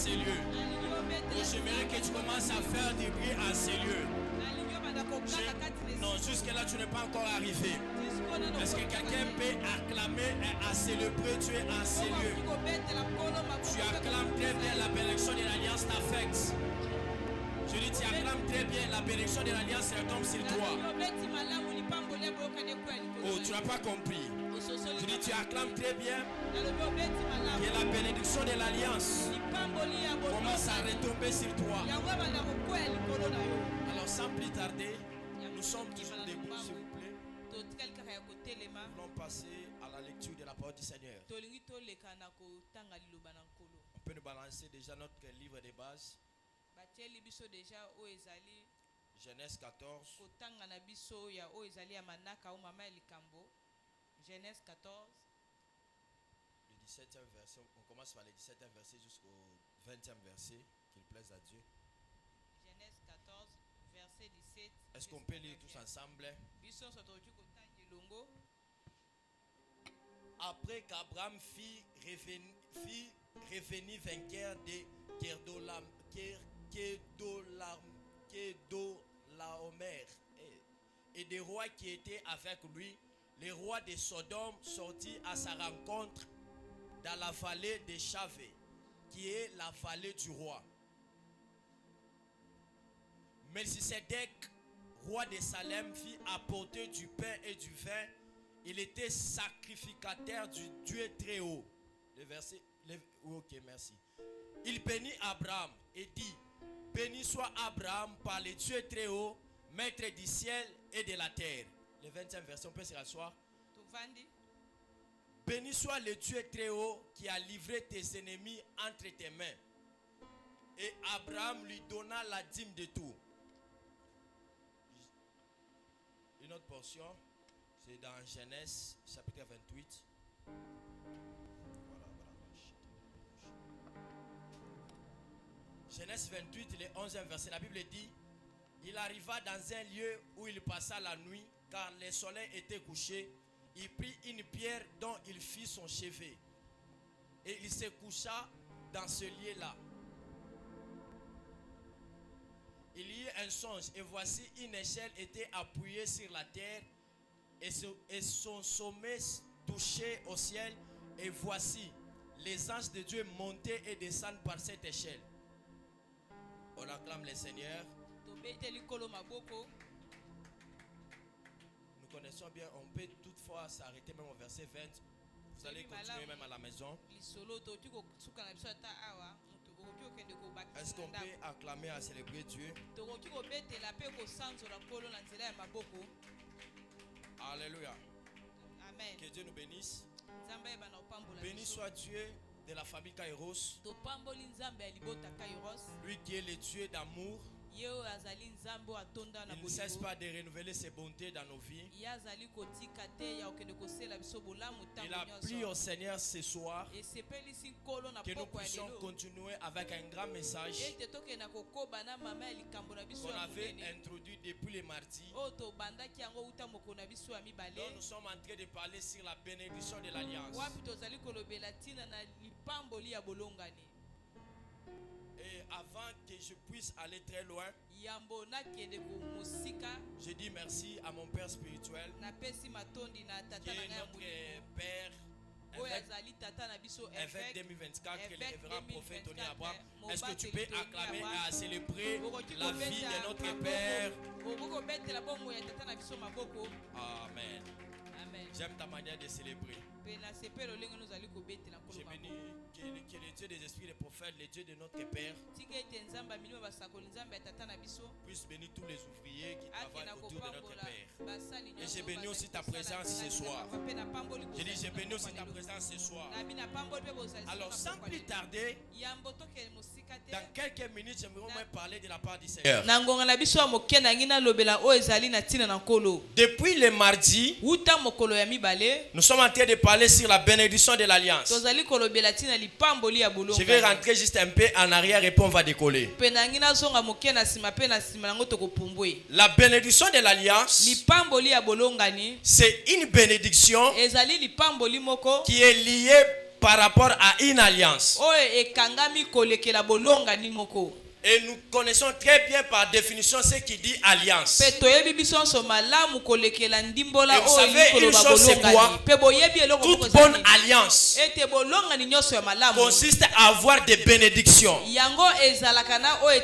ces lieux. J'aimerais que tu commences à faire du bruit à ces lieux. Non, jusque-là, tu n'es pas encore arrivé. Est-ce que quelqu'un peut acclamer et à célébrer Dieu en ces lieux? Tu acclames très bien, la bénédiction de l'Alliance t'affecte. Je dis, tu acclames très bien, la bénédiction de l'Alliance retombe sur toi. Oh, tu n'as pas compris. Je dis, tu acclames très bien que la bénédiction de l'Alliance commence à retomber sur toi. Alors, sans plus tarder, nous sommes toujours debout, s'il vous plaît. Nous allons passer à la lecture de la parole du Seigneur. On peut nous balancer déjà notre livre de base. Genèse 14. Genèse 14. Le 17e verset. On commence par le 17e verset jusqu'au 20e verset. Qu'il plaise à Dieu. Genèse 14, verset 17. Est-ce qu'on peut lire tous ensemble? Après qu'Abraham fit revenir vainqueur de Kedorlaomer et des rois qui étaient avec lui, le roi de Sodome sortit à sa rencontre dans la vallée de Chavé, qui est la vallée du roi. Melchisedec, roi de Salem, fit apporter du pain et du vin. Il était sacrificateur du Dieu très haut. Ok, merci. Il bénit Abraham et dit: béni soit Abraham par le Dieu très haut, maître du ciel et de la terre. Le 20e verset, on peut se rasseoir. Béni soit le Dieu très haut qui a livré tes ennemis entre tes mains. Et Abraham lui donna la dîme de tout. Une autre portion, c'est dans Genèse chapitre 28. Genèse 28, le 11e verset, la Bible dit: il arriva dans un lieu où il passa la nuit, car le soleil était couché. Il prit une pierre dont il fit son chevet, et il se coucha dans ce lieu-là. Il y eut un songe, et voici une échelle était appuyée sur la terre, et son sommet touchait au ciel, et voici les anges de Dieu montaient et descendaient par cette échelle. On acclame le Seigneur. Nous connaissons bien, on peut toutefois s'arrêter même au verset 20. Vous allez continuer même à la maison. Est-ce qu'on peut acclamer à célébrer Dieu? Alléluia. Amen. Que Dieu nous bénisse. Béni soit Dieu de la famille Kairos. Lui qui est le Dieu d'amour. Il ne cesse pas de renouveler ses bontés dans nos vies. Il a plu au Seigneur ce soir que nous puissions continuer avec un grand message qu'on avait introduit depuis le mardi. Donc nous sommes en train de parler sur la bénédiction de l'Alliance. Et avant que je puisse aller très loin, je dis merci à mon Père spirituel, qui est notre Père, évêque 2024, que le révérend prophète Tony Abraham. Est-ce que tu peux acclamer et célébrer la vie de notre Père? Amen. J'aime ta manière de célébrer. Je bénis que le Dieu des esprits des prophètes, le Dieu de notre Père, puisse bénir tous les ouvriers qui travaillent autour de notre Père. Et je bénis aussi ta présence ce soir. Je dis, je bénis aussi ta présence ce soir. Alors, sans plus tarder, dans quelques minutes, j'aimerais parler de la part du Seigneur. Depuis le mardi, nous sommes en train de parler sur la bénédiction de l'Alliance. Je vais rentrer juste un peu en arrière et puis on va décoller. La bénédiction de l'Alliance, c'est une bénédiction qui est liée par rapport à une alliance. oyo ekangami kolekela bolongani moko. Et nous connaissons très bien par définition ce qui dit alliance. Pe toyebi biso nso malamu kolekela ndimbola Et vous oyo savez, une koloba chose, c'est bolongani. quoi? Pe boyebi eloko moko Toute bonne ezali. alliance Ete bolongani nyonso ya malamu consiste à avoir des bénédictions. yango ezalaka na oyo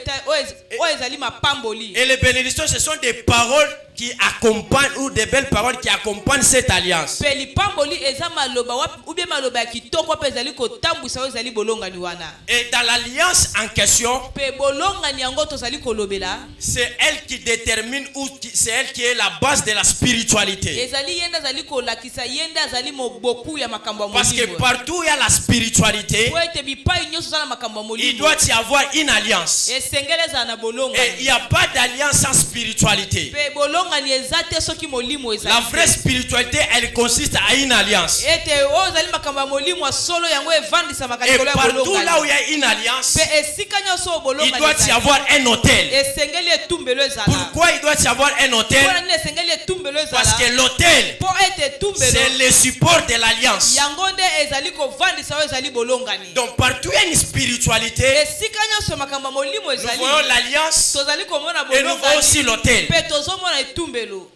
ezali mapamboli. Et les bénédictions, ce sont des paroles qui accompagnent ou des belles paroles qui accompagnent cette alliance. Pe lipamboli eza maloba wapi ubie maloba ya kitoko pe ezali kotambwisa oyo ezali bolongani wana. Et dans l'alliance en question, Pe bolongani yango tozali kolobela c'est elle qui détermine ou c'est elle qui est la base de la spiritualité. ezali yenda azali kolakisa yenda azali moboku ya makambo ya Parce que molimo. partout où il y a la spiritualité, Po ete bipai nyonso eza na makambo ya il molimo. doit y avoir une alliance. Esengeli ezala na Et il bolongani. n'y a pas d'alliance sans spiritualité. Pe bolongani eza te soki molimo La ezali vraie te. spiritualité, elle consiste à une alliance. Ete oyo ezali makambo ya molimo ya solo yango evandisama Et likolo ya partout là où il bolongani. y a une alliance, Pe esika nyonso oyo il bolongani doit y ezali. avoir un hôtel. Esengeli etumbelo ezala. Pourquoi il doit y avoir un hôtel? Mpona nini esengeli etumbelo Parce ezala? que l'hôtel, Po ete etumbelo c'est le support de l'alliance. yango nde ezali kovandisa oyo ezali bolongani. Donc partout où il y a une spiritualité, Esika nyonso makambo ya molimo nous ezali. voyons l'alliance Tozali komona et nous voyons aussi bolongani. l'hôtel. Pe tozomona etumbelo.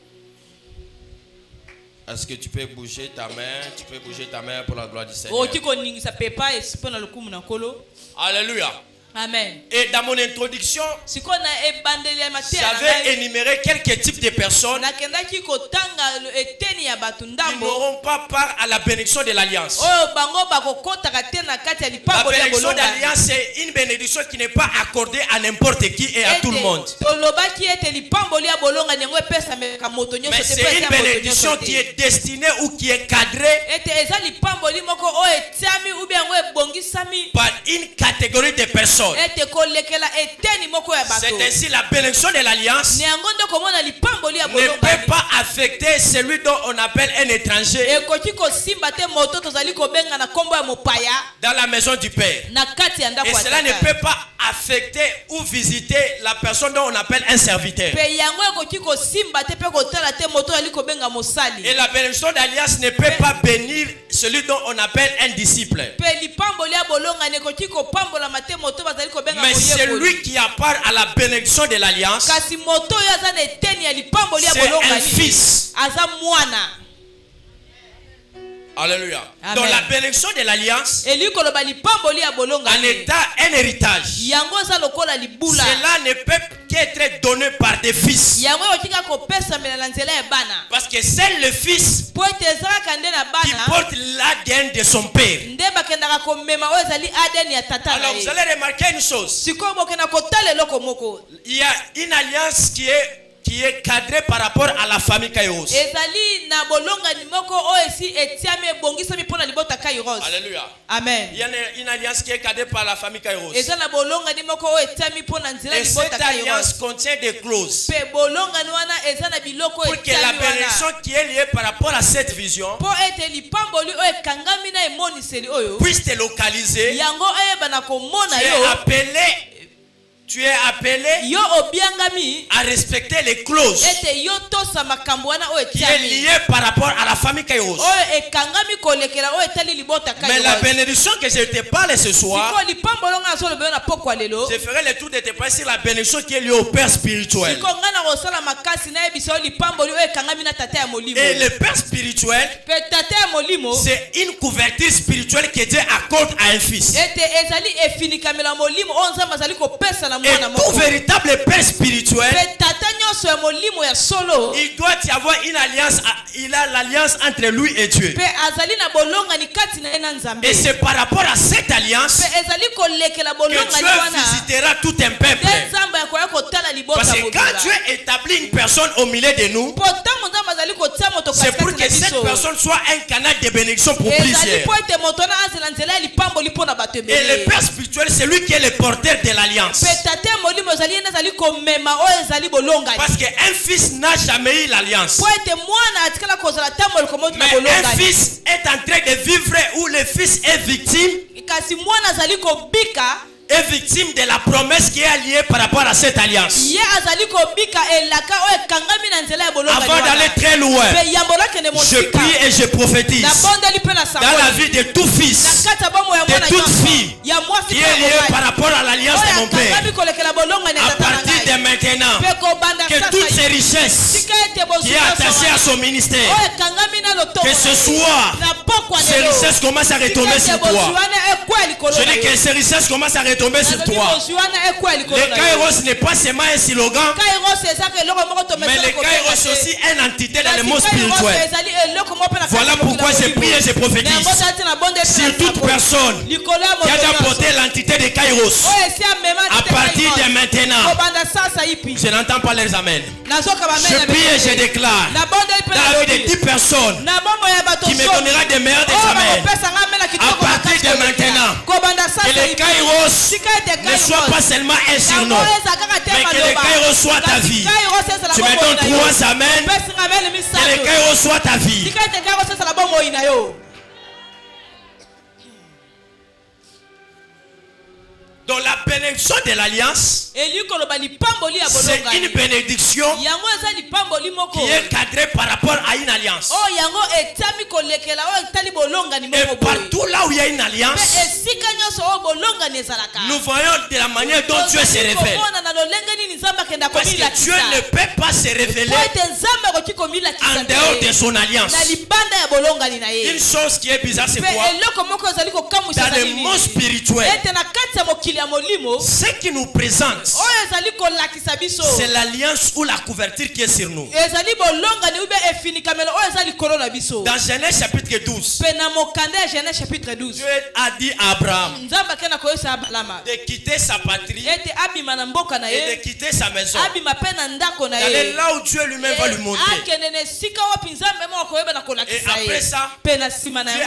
Est-ce que tu peux bouger ta main? Tu peux bouger ta main pour la gloire du Seigneur. Oki koningisa pepa mpona lokumu na nkolo. Alléluia. Amen. Et dans mon introduction, Sikoyo na ebandeli ya mateya na j'avais ngai, énuméré quelques types de personnes nakendaki kotanga eteni ya bato qui ndambo n'auront pas part à la bénédiction de l'alliance. oyo bango bakokotaka te na kati ya La lipamboli ya bénédiction bolongani. d'alliance, c'est une bénédiction qui n'est pas accordée à n'importe qui et à tout le monde. tolobaki ete lipamboli ya bolongani yango epesameka moto nyonso Mais te, c'est pe une eza moto bénédiction nyonso te. qui est destinée ou qui est cadrée ete eza lipamboli moko oyo etiami ubi yango ebongisami par une catégorie de personnes. ete kolekela eteni moko ya bato. C'est ainsi la bénédiction de l'alliance ni yango nde komona lipamboli ya ne peut bolongani pas affecter celui dont on appelle un étranger ekoki kosimba te moto tozali kobenga na nkombo ya mopaya dans la maison du Père. na kati ya ndako Et ya cela ne tata. peut pas affecter ou visiter la personne dont on appelle un serviteur. Pe yango ekoki kosimba te pe kotala te moto ali kobenga mosali. Et la bénédiction d'alliance ne peut pas bénir celui dont on appelle un disciple. Pe lipamboli ya bolongani ekoki kopambola te moto bazali kobenga Mais moyekoli. celui qui a part à la bénédiction de l'alliance, Kasi moto oyo aza na eteni ya lipamboli ya c'est un bolongani fils. aza mwana. Alléluia. Amen. Donc la bénédiction de l'alliance, Eli koloba lipamboli ya en bolongani état un héritage. yango eza lokola libula. Cela ne peut qu'être donné par des fils. Yango ekotika kopesamela na nzela ya bana. Parce que c'est le fils Po ete ezalaka nde na qui bana porte l'ADN de son père. nde bakendaka komema oyo ezali ADN ya tata na Alors vous ye. allez remarquer une chose. Sikoyo bokenda kotala eloko moko. Il y a une alliance qui est cadrée par rapport à la famille Kairos. Ezali na bolongani moko oyo esi etiami ebongisami mpona libota Kairos. Alléluia. Amen. Il y a une alliance qui est cadrée par la famille Kairos. Eza na bolongani moko oyo etiami mpona nzela Et libota cette alliance Kairos. contient des clauses Pe bolongani wana eza na biloko pour que la etiami bénédiction wana. qui est liée par rapport à cette vision Po ete lipamboli oyo ekangami na emoniseli oyo. puisse te localiser. Yango eyeba komona Tu es yo. appelé Yo obiangami à respecter les clauses ete yo tosa makambo wana oyo qui est etiami. liée par rapport à la famille Kairos. Oyo ekangami kolekela oyo etali libota Mais la Kairos. bénédiction que je te parle ce soir, Siko lipamboli nga so lobelo na pokwa lelo. je ferai le tour de te parler sur la bénédiction qui est liée au Père spirituel. Siko nga na kosala makasi na yebisa oyo lipamboli oyo ekangami na tata ya molimo. Et le Père spirituel, Pe tata ya molimo c'est une couverture spirituelle que Dieu accorde à un fils. ete ezali efinikamela molimo oyo nzambe azali kopesa na Et mwana tout moko. véritable Père spirituel, Pe tata nyonso ya molimo ya solo il doit y avoir une alliance, il a l'alliance entre lui et Dieu. pe azali na bolongani kati na ye na nzambe. Et c'est par rapport à cette alliance Pe ezali kolekela que bolongani Dieu wana visitera tout un peuple. nde nzambe akoya kotala libota Parce que mobila. quand Dieu établit une personne au milieu de nous, Po ntango nzambe azali kotia moto c'est pour katikati que na cette biso. personne soit un canal de bénédiction pour Ezali plusieurs. po ete moto wana azela nzela ya lipamboli mpo na bato Et le ebele. Père spirituel, c'est lui qui est le porteur de l'alliance. Pe tata ya molimo ezali ye nde azali komema oyo ezali bolongani. Parce qu'un fils n'a jamais eu l'alliance. Po ete mwana atikala kozala ntango likomoti na Mais un bolongani. fils est en train de vivre où le fils est victime. Kasi mwana azali kobika est victime de la promesse qui est alliée par rapport à cette alliance. Avant d'aller très loin, je prie et je prophétise dans la vie de tout fils, de toute fille qui est liée par rapport à l'alliance de mon Père. À partir de maintenant, que toutes ces richesses qui est attachées à son ministère, que ce soir, ces richesses commencent à retomber sur toi. Je dis que ces richesses commencent à retomber sur toi. Le Kairos n'est pas seulement un slogan, mais le Kairos est aussi une entité dans le monde spirituel. Voilà pourquoi je prie et je prophétise sur toute personne qui a apporté l'entité de Kairos. À partir de maintenant, je n'entends pas les amens. Je prie et je déclare dans la vie de 10 personnes qui me donnera des meilleurs des amens. À partir de maintenant, que le Kairos ne soit pas seulement un surnom, mais que le Kairos soit ta vie. Tu me donnes 3 amens. Que le Kairos soit ta vie. Donc la bénédiction de l'alliance, c'est une bénédiction qui est cadrée par rapport à une alliance. Et partout là où il y a une alliance, nous voyons de la manière dont Dieu se révèle. Parce que Dieu ne peut pas se révéler en dehors de son alliance. Une chose qui est bizarre, c'est quoi? Dans le monde spirituel, ce qui nous présente, c'est l'alliance ou la couverture qui est sur nous. Dans Genèse chapitre 12, Dieu a dit à Abraham de quitter sa patrie et de quitter sa maison, d'aller là où Dieu lui-même va lui montrer. Et après ça, Dieu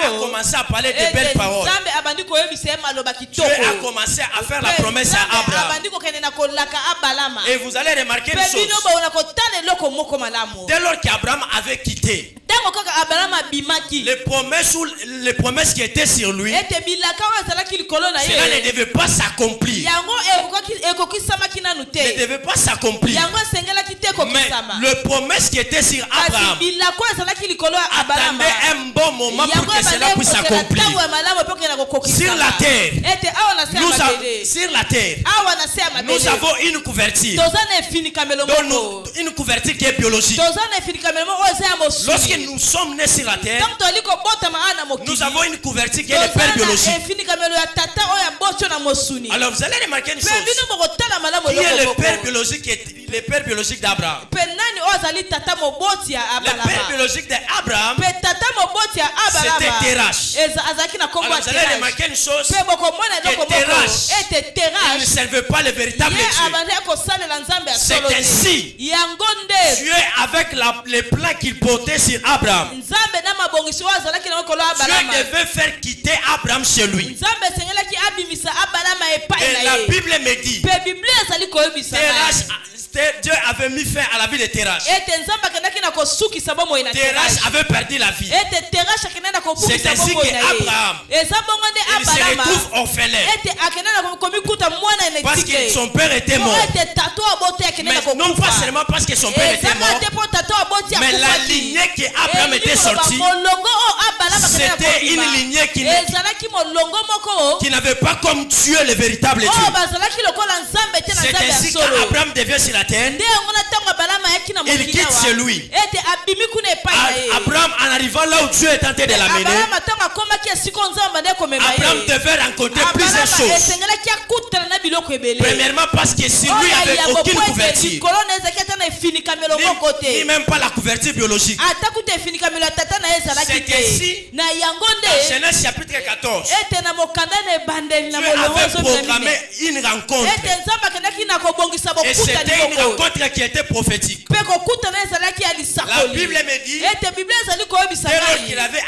a commencé à parler de belles paroles. Dieu a commencé à faire la promesse à Abraham. Et vous allez remarquer une chose. Dès lors qu'Abraham avait quitté, les promesses qui étaient sur lui, cela ne devait pas s'accomplir. Ne devait pas s'accomplir. Mais les promesses qui étaient sur Abraham attendaient un bon moment pour que cela puisse s'accomplir. Sur la terre, nous avons une couverture. Une couverture qui est biologique. Lorsque nous sommes nés sur la terre, nous avons une couverture qui est le père biologique. Alors vous allez remarquer une chose. Qui est le père biologique d'Abraham? Le père biologique d'Abraham, c'était Terach. Alors vous allez remarquer une chose. Que Terach, il ne servait pas le véritable Dieu. C'est ainsi, Dieu avec les plans qu'il portait sur Abraham, Dieu devait faire quitter Abraham chez lui. Et la Bible me dit, Dieu avait mis fin à la vie de Terach. Terach avait perdu la vie. C'est ainsi qu'Abraham, il se retrouve orphelin. Parce que son père était mort. Mais non pas seulement parce que son père était mort, mais la lignée qu'Abraham était sorti, c'était une lignée qui n'avait pas comme Dieu le véritable Dieu. C'est ainsi qu'Abraham devient sur la terre. Il quitte chez lui. Abraham, en arrivant là où Dieu est tenté de l'amener, Abraham devait rencontrer plusieurs choses. Premièrement, parce que sur lui il n'y avait aucune couverture, ni même pas la couverture biologique. C'est ainsi, dans Genèse chapitre 14, Dieu avait programmé une rencontre. Et c'était une rencontre qui était prophétique. La Bible me dit, ete Biblia ezali koyebisa dès lors ngai qu'il avait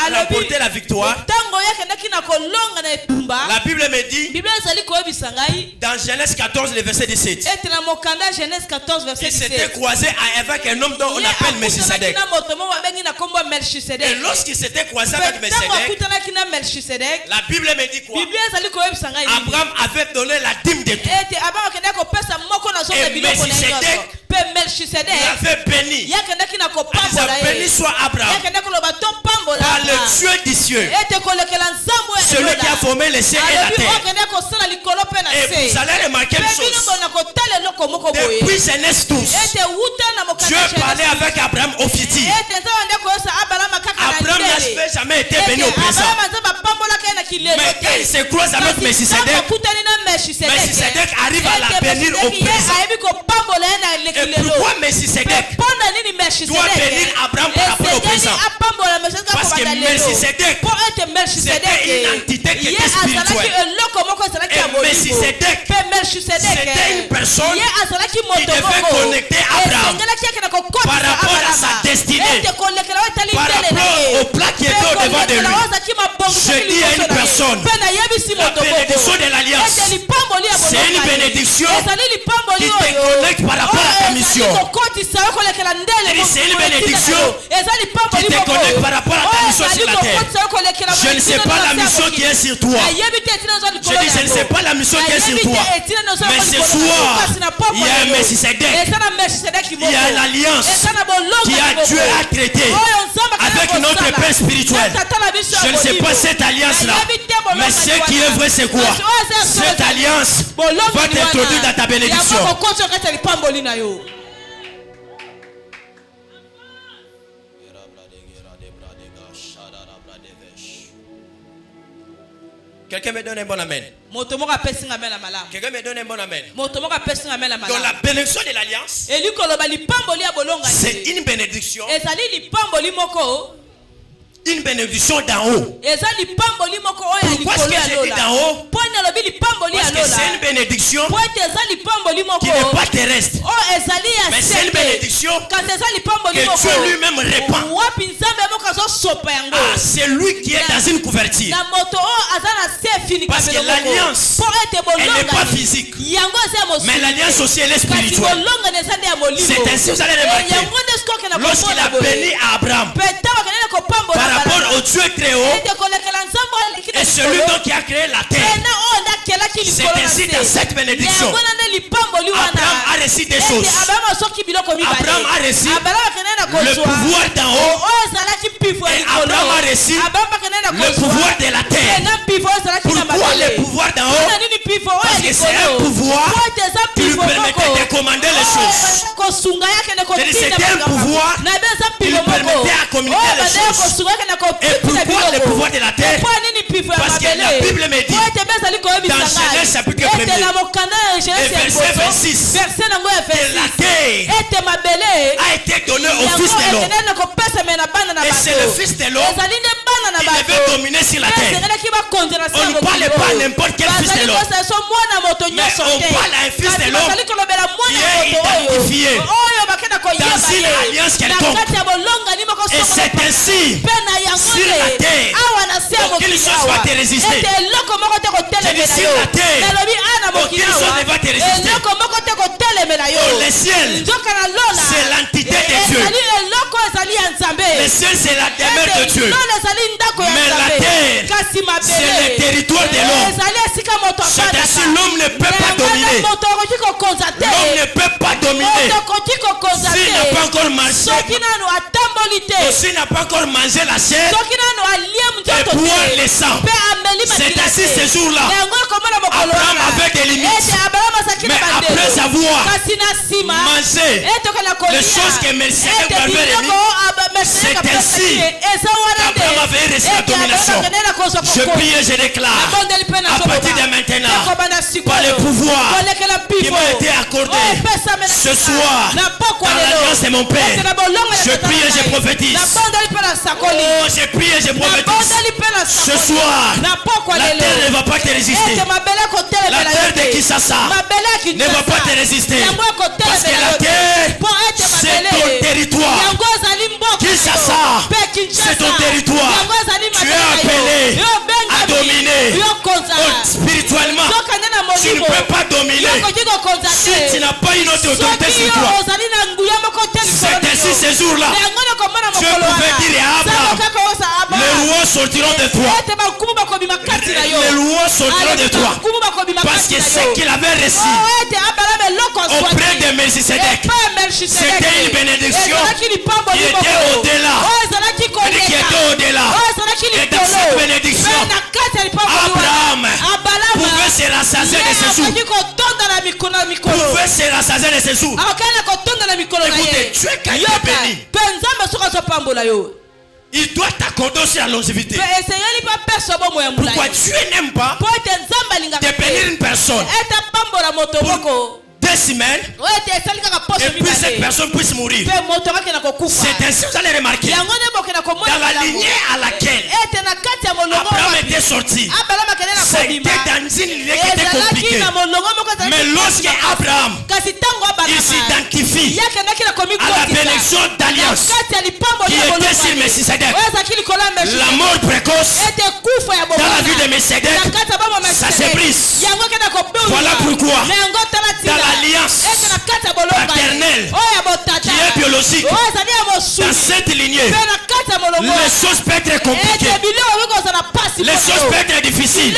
remporté la victoire, ntango yakendaki na kolonga na etumba la Bible me dit, Biblia ezali koyebisa ngai dans Genèse 14, le verset 17, ete na mokanda Genèse 14 verset il s'était 17 croisé avec un homme dont on appelle Melchisedec. na moto mo babengi na kombo Et Melchisedec lorsqu'il s'était croisé avec ntango Melchisedec, akutanaki na Melchisedec la Bible me dit quoi? Biblia ezali koyebisa ngai nini? Abraham avait donné la dîme de tout. ete Abraham akendaki kopesa moko na zombe Et biloko na ye Melchisedec, nyonso mpe Il Melchisedec avait béni. yakendaki na Il kopambola a béni ye soit Abraham yakendaki koloba topambola par le Dieu du ciel, ete kolekela nzambo ya celui qui a formé les cieux et la alobi terre. okendaki kosala likolo mpe na Et vous se allez remarquer une mpe bino chose. bona kotala eloko moko boye Depuis Genèse tous, ete wuta na Dieu parlait avec Abraham au futur. ete nzambe ande koyosa abalama kaka na Abraham ndele n'avait jamais été béni au présent. abalama nzambe apambolaka ye na kilelo Mais quand il se croise avec Melchisedec, akutani na Melchisedec arrive à la bénir au présent. ayebi kopambola ye na Et lekilelo pourquoi Melchisedec mponda nini doit bénir Abraham par rapport au présent? apambola Melchisedec Parce que kobanda lelo Melchisedec, po ete Melchisedec c'était une entité qui ye était azalaki spirituelle. eloko moko ezalaki ya Et molimo Melchisedec, mpe Melchisedec c'était une personne ye azalaki qui moto devait moko connecter Abraham esengelaki yake na par kokotisa rapport à sa Abrahama destinée, ete kolekela o etali par ndele na rapport ye au plat qui était au-devant de lui. Je dis à une personne, mpe nayebisi la moto bénédiction de l'alliance, ete lipamboli ya c'est une bénédiction ezali lipamboli qui te connecte par rapport à ta mission. kokotisa yo kolekela ndele C'est une bénédiction eza lipamboli qui te connecte par rapport à ta mission sur la terre. Je ne sais pas la mission qui est sur toi. Je dis, je ne sais pas la mission qui est sur toi. Mais ce soir, il y a un Melchisedec. Il y a l'alliance qui a Dieu a traité avec notre Père spirituel. Je ne sais pas cette alliance-là. Mais ce qui est vrai, c'est quoi? Cette alliance va t'introduire dans ta bénédiction. Quelqu'un me donne un bon amen. Quelqu'un me donne un bon amen. Donc la bénédiction de l'alliance, c'est une bénédiction. Une bénédiction d'en haut. Pourquoi est-ce que j'ai dit d'en haut? Parce que c'est une bénédiction qui n'est pas terrestre. Mais c'est une bénédiction que Dieu lui-même répand à celui qui est dans une couverture. Parce que l'alliance, elle n'est pas physique. Mais l'alliance aussi, elle est spirituelle. C'est ainsi que vous allez remarquer. Lorsqu'il a béni à Abraham par rapport au Dieu très haut et celui donc qui a créé la terre, c'est ainsi dans cette bénédiction Abraham a reçu des choses. Abraham a reçu le pouvoir d'en haut et Abraham a reçu le pouvoir de la terre. Pourquoi le pouvoir d'en haut? Parce que c'est un pouvoir qui lui permettait de commander les choses. C'était un pouvoir qui lui permettait de communiquer les choses. Et pourquoi le pouvoir de la terre? Parce que la Bible me dit dans Genèse chapitre 1er et verset 26 que la terre a été donnée au fils de l'homme. Et c'est le fils de l'homme qui devait dominer sur la terre. On ne parle pas n'importe quel fils de l'homme, mais on parle à un fils de l'homme qui est identifié dans une alliance quelconque. Et c'est ainsi sur la terre aucune chose va te résister. Je dis sur la terre aucune chose ne va te résister. Oh, le ciel, c'est l'entité de Dieu. Le ciel, c'est la demeure de Dieu. Mais la terre, c'est le territoire de l'homme. C'est ainsi l'homme ne peut pas dominer. L'homme ne peut pas dominer s'il n'a pas encore marché, s'il n'a pas encore mangé la chair et boire le sang. C'est ainsi ce jour-là. Abraham avait des limites. Mais après avoir mangé les choses que Melchisedec avait remis, c'est ainsi qu'Abraham avait reçu la domination. Je prie et je déclare à partir de maintenant, par le pouvoir qui m'a été accordé ce soir dans l'alliance de mon Père, je prie et je prophétise. Oh, je prie et je prophétise. Ce soir, la terre ne va pas te résister. La terre de Kisasa ne va pas te résister. Parce que la terre, c'est ton territoire. territoire. Kinshasa, c'est ton territoire. Tu es appelé à dominer. Oh, spirituellement, tu ne peux pas dominer si tu n'as pas une autre autorité sur toi. C'est ainsi ces jours-là. Dieu pouvait dire à Abraham, les rois sortiront de toi. Les rois sortiront de toi. Parce que ce qu'il avait reçu auprès de Melchisedec, c'était une bénédiction qui était au-delà. Qui était au-delà. Et dans cette bénédiction, Abraham pouvait se rassasier de ses jours. Pouvait se rassasier de ses jours. Écoutez, tu es quelqu'un béni. Il doit t'accorder aussi la longévité. Pourquoi Dieu n'aime pas de bénir une personne pour 2 semaines et puis cette personne puisse mourir? C'est ainsi que vous allez remarquer dans la lignée à laquelle Abraham était sorti, c'était dans une lignée qui était compliquée. Mais lorsque Abraham il s'identifie à la bénédiction d'alliance qui était sur Melchisedec, la mort précoce dans la vie de Melchisedec, ça se brise. Voilà pourquoi dans l'alliance paternelle qui est biologique, dans cette lignée, les choses peuvent être compliquées, les choses peuvent être difficiles.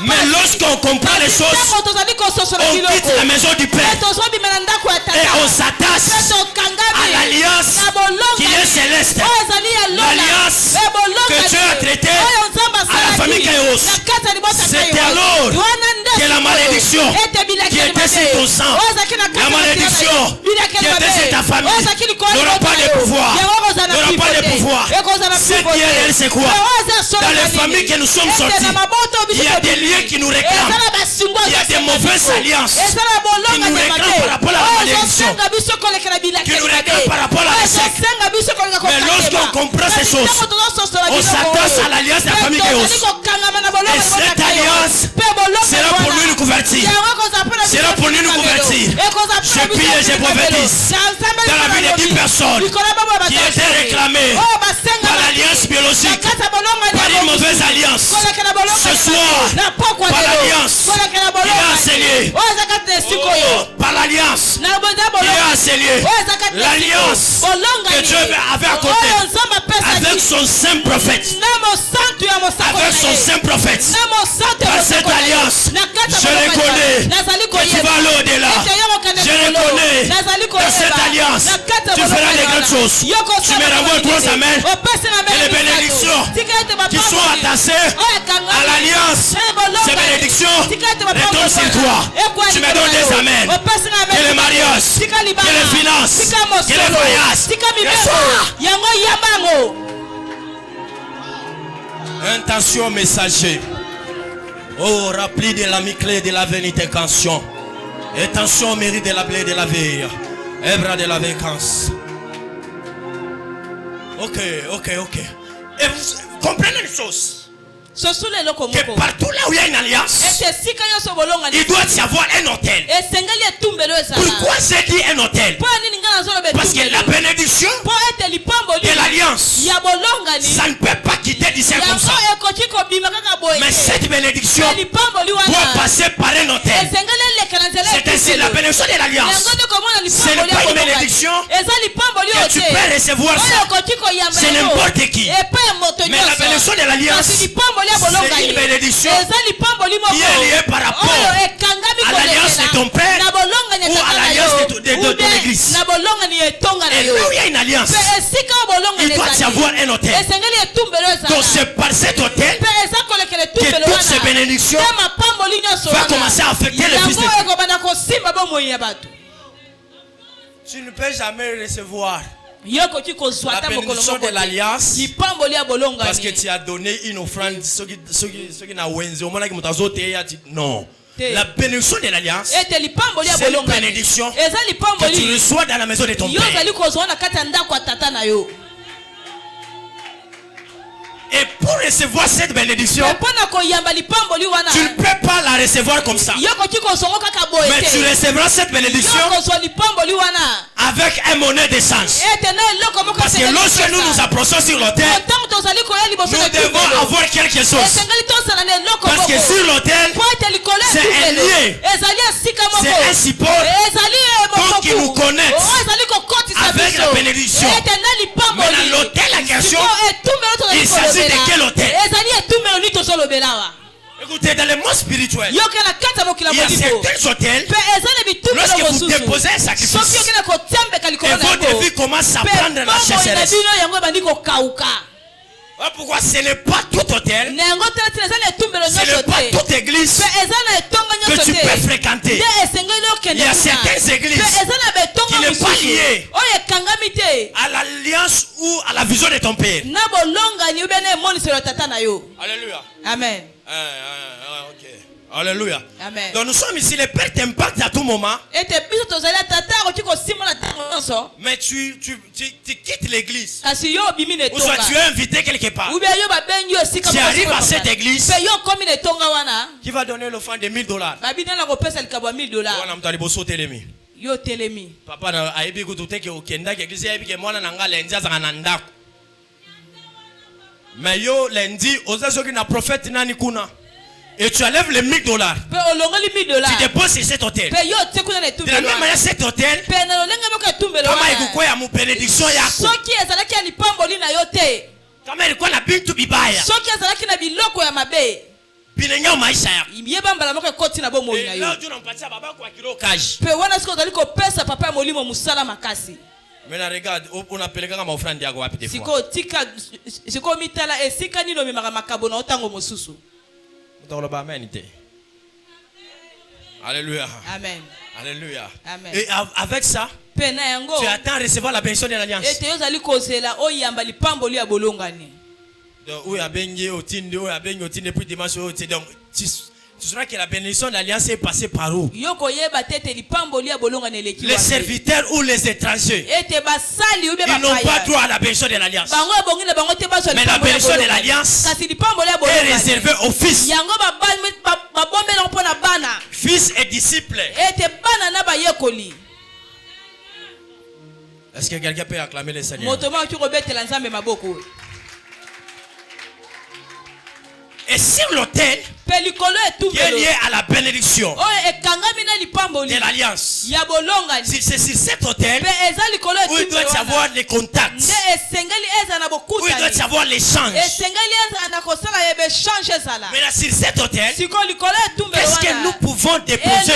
Mais lorsqu'on comprend les choses, on quitte la maison du Père et on s'attache à l'alliance qui est céleste, l'alliance que Dieu a traitée à la famille Kairos. C'était alors que la malédiction qui était sur ton sang, la malédiction qui était sur ta famille n'aura pas de pouvoir, n'aura pas de pouvoir. Cette guerre, c'est quoi? Dans les familles que nous sommes sortis, il y a des liens qui nous réclament, il y a des mauvaises alliances qui nous réclament par rapport à la malédiction, qui nous réclament par rapport à l'échec. Mais lorsqu'on comprend ces choses, on s'attache à l'alliance de la famille Kairos. Et cette alliance sera pour nous une couverture, sera pour nous une couverture. Je prie et je prophétise dans la vie de 10 personnes qui étaient réclamées par l'alliance biologique, par une mauvaise alliance. Ce soir, par l'alliance, il est enseigné. Par l'alliance, il est enseigné. L'alliance que Dieu avait accordée avec son saint prophète. Avec son saint prophète. Par cette alliance, je reconnais que tu vas aller au-delà. Je reconnais dans cette alliance, tu feras des grandes choses. Tu me renvoies trois amens et les bénédictions qui sont attachées à l'alliance. Ces bénédictions retombent sur toi. Tu me donnes des amens. Que les mariages, que les finances, que les voyages. Intention messager. Oh, rappli de l'ami clé de la vérité cantion. Attention au mérite de la blé de la veille. Ebra de la vacances. Ok. Et vous comprenez une chose? Que partout là où il y a une alliance, il doit y avoir un hôtel. Pourquoi j'ai dit un hôtel? Parce que la bénédiction de l'alliance, ça ne peut pas quitter d'ici comme ça. Mais cette bénédiction doit passer par un hôtel. C'est ainsi la bénédiction de l'alliance. Ce n'est pas une bénédiction que tu peux recevoir ça. C'est n'importe qui. Mais la bénédiction de l'alliance, c'est une bénédiction qui est liée par rapport à l'alliance de ton père ou à l'alliance de ton église. Et là où il y a une alliance, il doit y avoir un hôtel. Donc c'est par cet hôtel que toutes ces bénédictions vont commencer à affecter le fils de Dieu. Tu ne peux jamais recevoir la bénédiction de l'alliance parce que tu as donné une offrande. Non. La bénédiction de l'alliance, c'est une bénédiction que tu reçois dans la maison de ton père. Et pour recevoir cette bénédiction, tu ne peux pas la recevoir comme ça. Mais tu recevras cette bénédiction avec un monnaie d'essence. Parce que lorsque nous nous approchons sur l'autel, nous devons avoir quelque chose. Parce que sur l'autel, c'est un lieu, c'est un support, donc qui nous connecte avec la bénédiction. Maintenant, l'autel en question, il s'agit de quel autel? Écoutez, dans le monde spirituel, il y a certains hôtels, lorsque vous déposez un sacrifice, et votre vie commence à prendre la sécheresse. Pourquoi ce n'est pas tout hôtel, ce n'est pas toute église que tu peux fréquenter. Il y a certaines églises qui ne sont pas liées à l'alliance ou à la vision de ton père. Alléluia. Amen. Ok. Alléluia. Amen. Donc nous sommes ici, le Père t'impacte à tout moment. Mais tu quittes l'église. Ou soit tu es invité quelque part. Tu arrives à cette église qui va donner l'offrande de $1000. Papa a dit que mais yo lundi, aux prophète nani kuna. Et tu enlèves les $1000. Tu déposes sur cet hôtel. De la même manière, cet hôtel, comment il y a mon bénédiction yako. Comment il y a la bintu bibaya. Binenya maisha yako. Et là, tu n'as pas ça, baba kwa kilo kaji. Mais regarde, on appelle quand ma offrande yako wapi des fois. Alléluia. Amen. Alléluia. Amen. Et avec ça, tu attends recevoir la bénédiction de l'alliance. Donc, où il y a béni au tinde, où il y a béni au tinde, puis dimanche au tinde. Donc, tu sauras que la bénédiction de l'alliance est passée par où? Les serviteurs ou les étrangers, ils n'ont pas droit à la bénédiction de l'alliance. Mais la bénédiction de l'alliance est réservée aux fils. Fils et disciples. Est-ce que quelqu'un peut acclamer le Seigneur? Et sur l'autel qui est lié à la bénédiction de l'alliance, c'est sur cet autel où il doit savoir les contacts, où il doit savoir l'échange. Mais là, sur cet autel, qu'est-ce que nous pouvons déposer?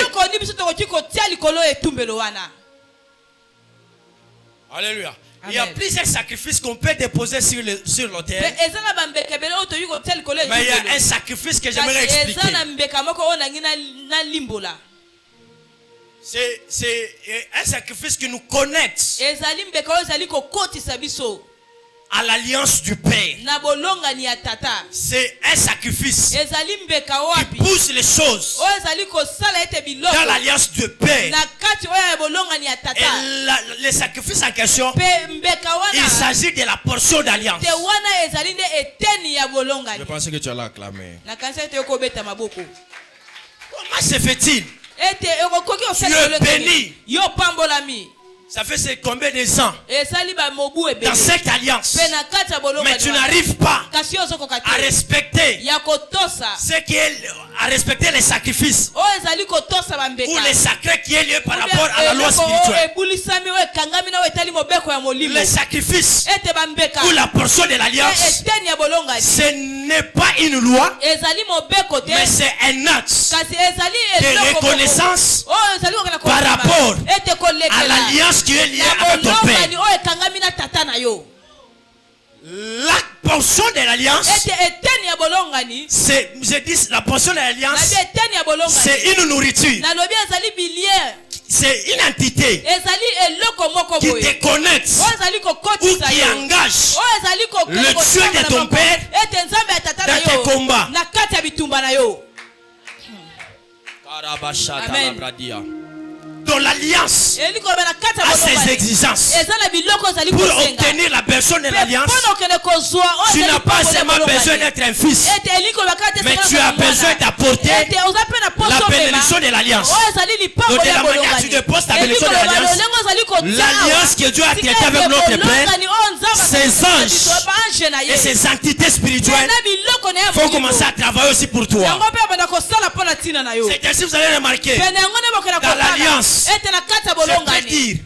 Alléluia. Il y a plusieurs sacrifices qu'on peut déposer sur l'autel. Mais il y a un sacrifice que j'aimerais expliquer. C'est un sacrifice qui nous connecte à l'alliance du Père. C'est un sacrifice qui pousse les choses dans l'alliance du Père. Et le sacrifice en question, il s'agit de la portion d'alliance. Je pensais que tu allais acclamer. Comment se fait-il? Tu es béni. Ça fait combien de ans dans cette alliance, mais tu n'arrives pas à respecter ce qui est, à respecter les sacrifices ou les sacrés qui est lié par rapport à la loi spirituelle. Les sacrifices ou la portion de l'alliance, ce n'est pas une loi, mais c'est un acte de reconnaissance par rapport à l'alliance qui est lié avec ton Père. La portion de l'alliance, c'est, je dis, la portion de l'alliance, c'est une nourriture, c'est une entité qui te connecte ou qui engage le Dieu de ton Père dans tes combats. Amen. Dans l'alliance a ses exigences. Pour obtenir la personne de l'alliance, tu n'as pas seulement besoin d'être un fils, mais tu as besoin d'apporter la bénédiction de l'alliance. Donc de la manière que tu déposes ta bénédiction de l'alliance, l'alliance que Dieu a traitée avec notre Père, ses anges et ses entités spirituelles vont commencer à travailler aussi pour toi. C'est ainsi que vous allez remarquer, dans l'alliance, je peux dire,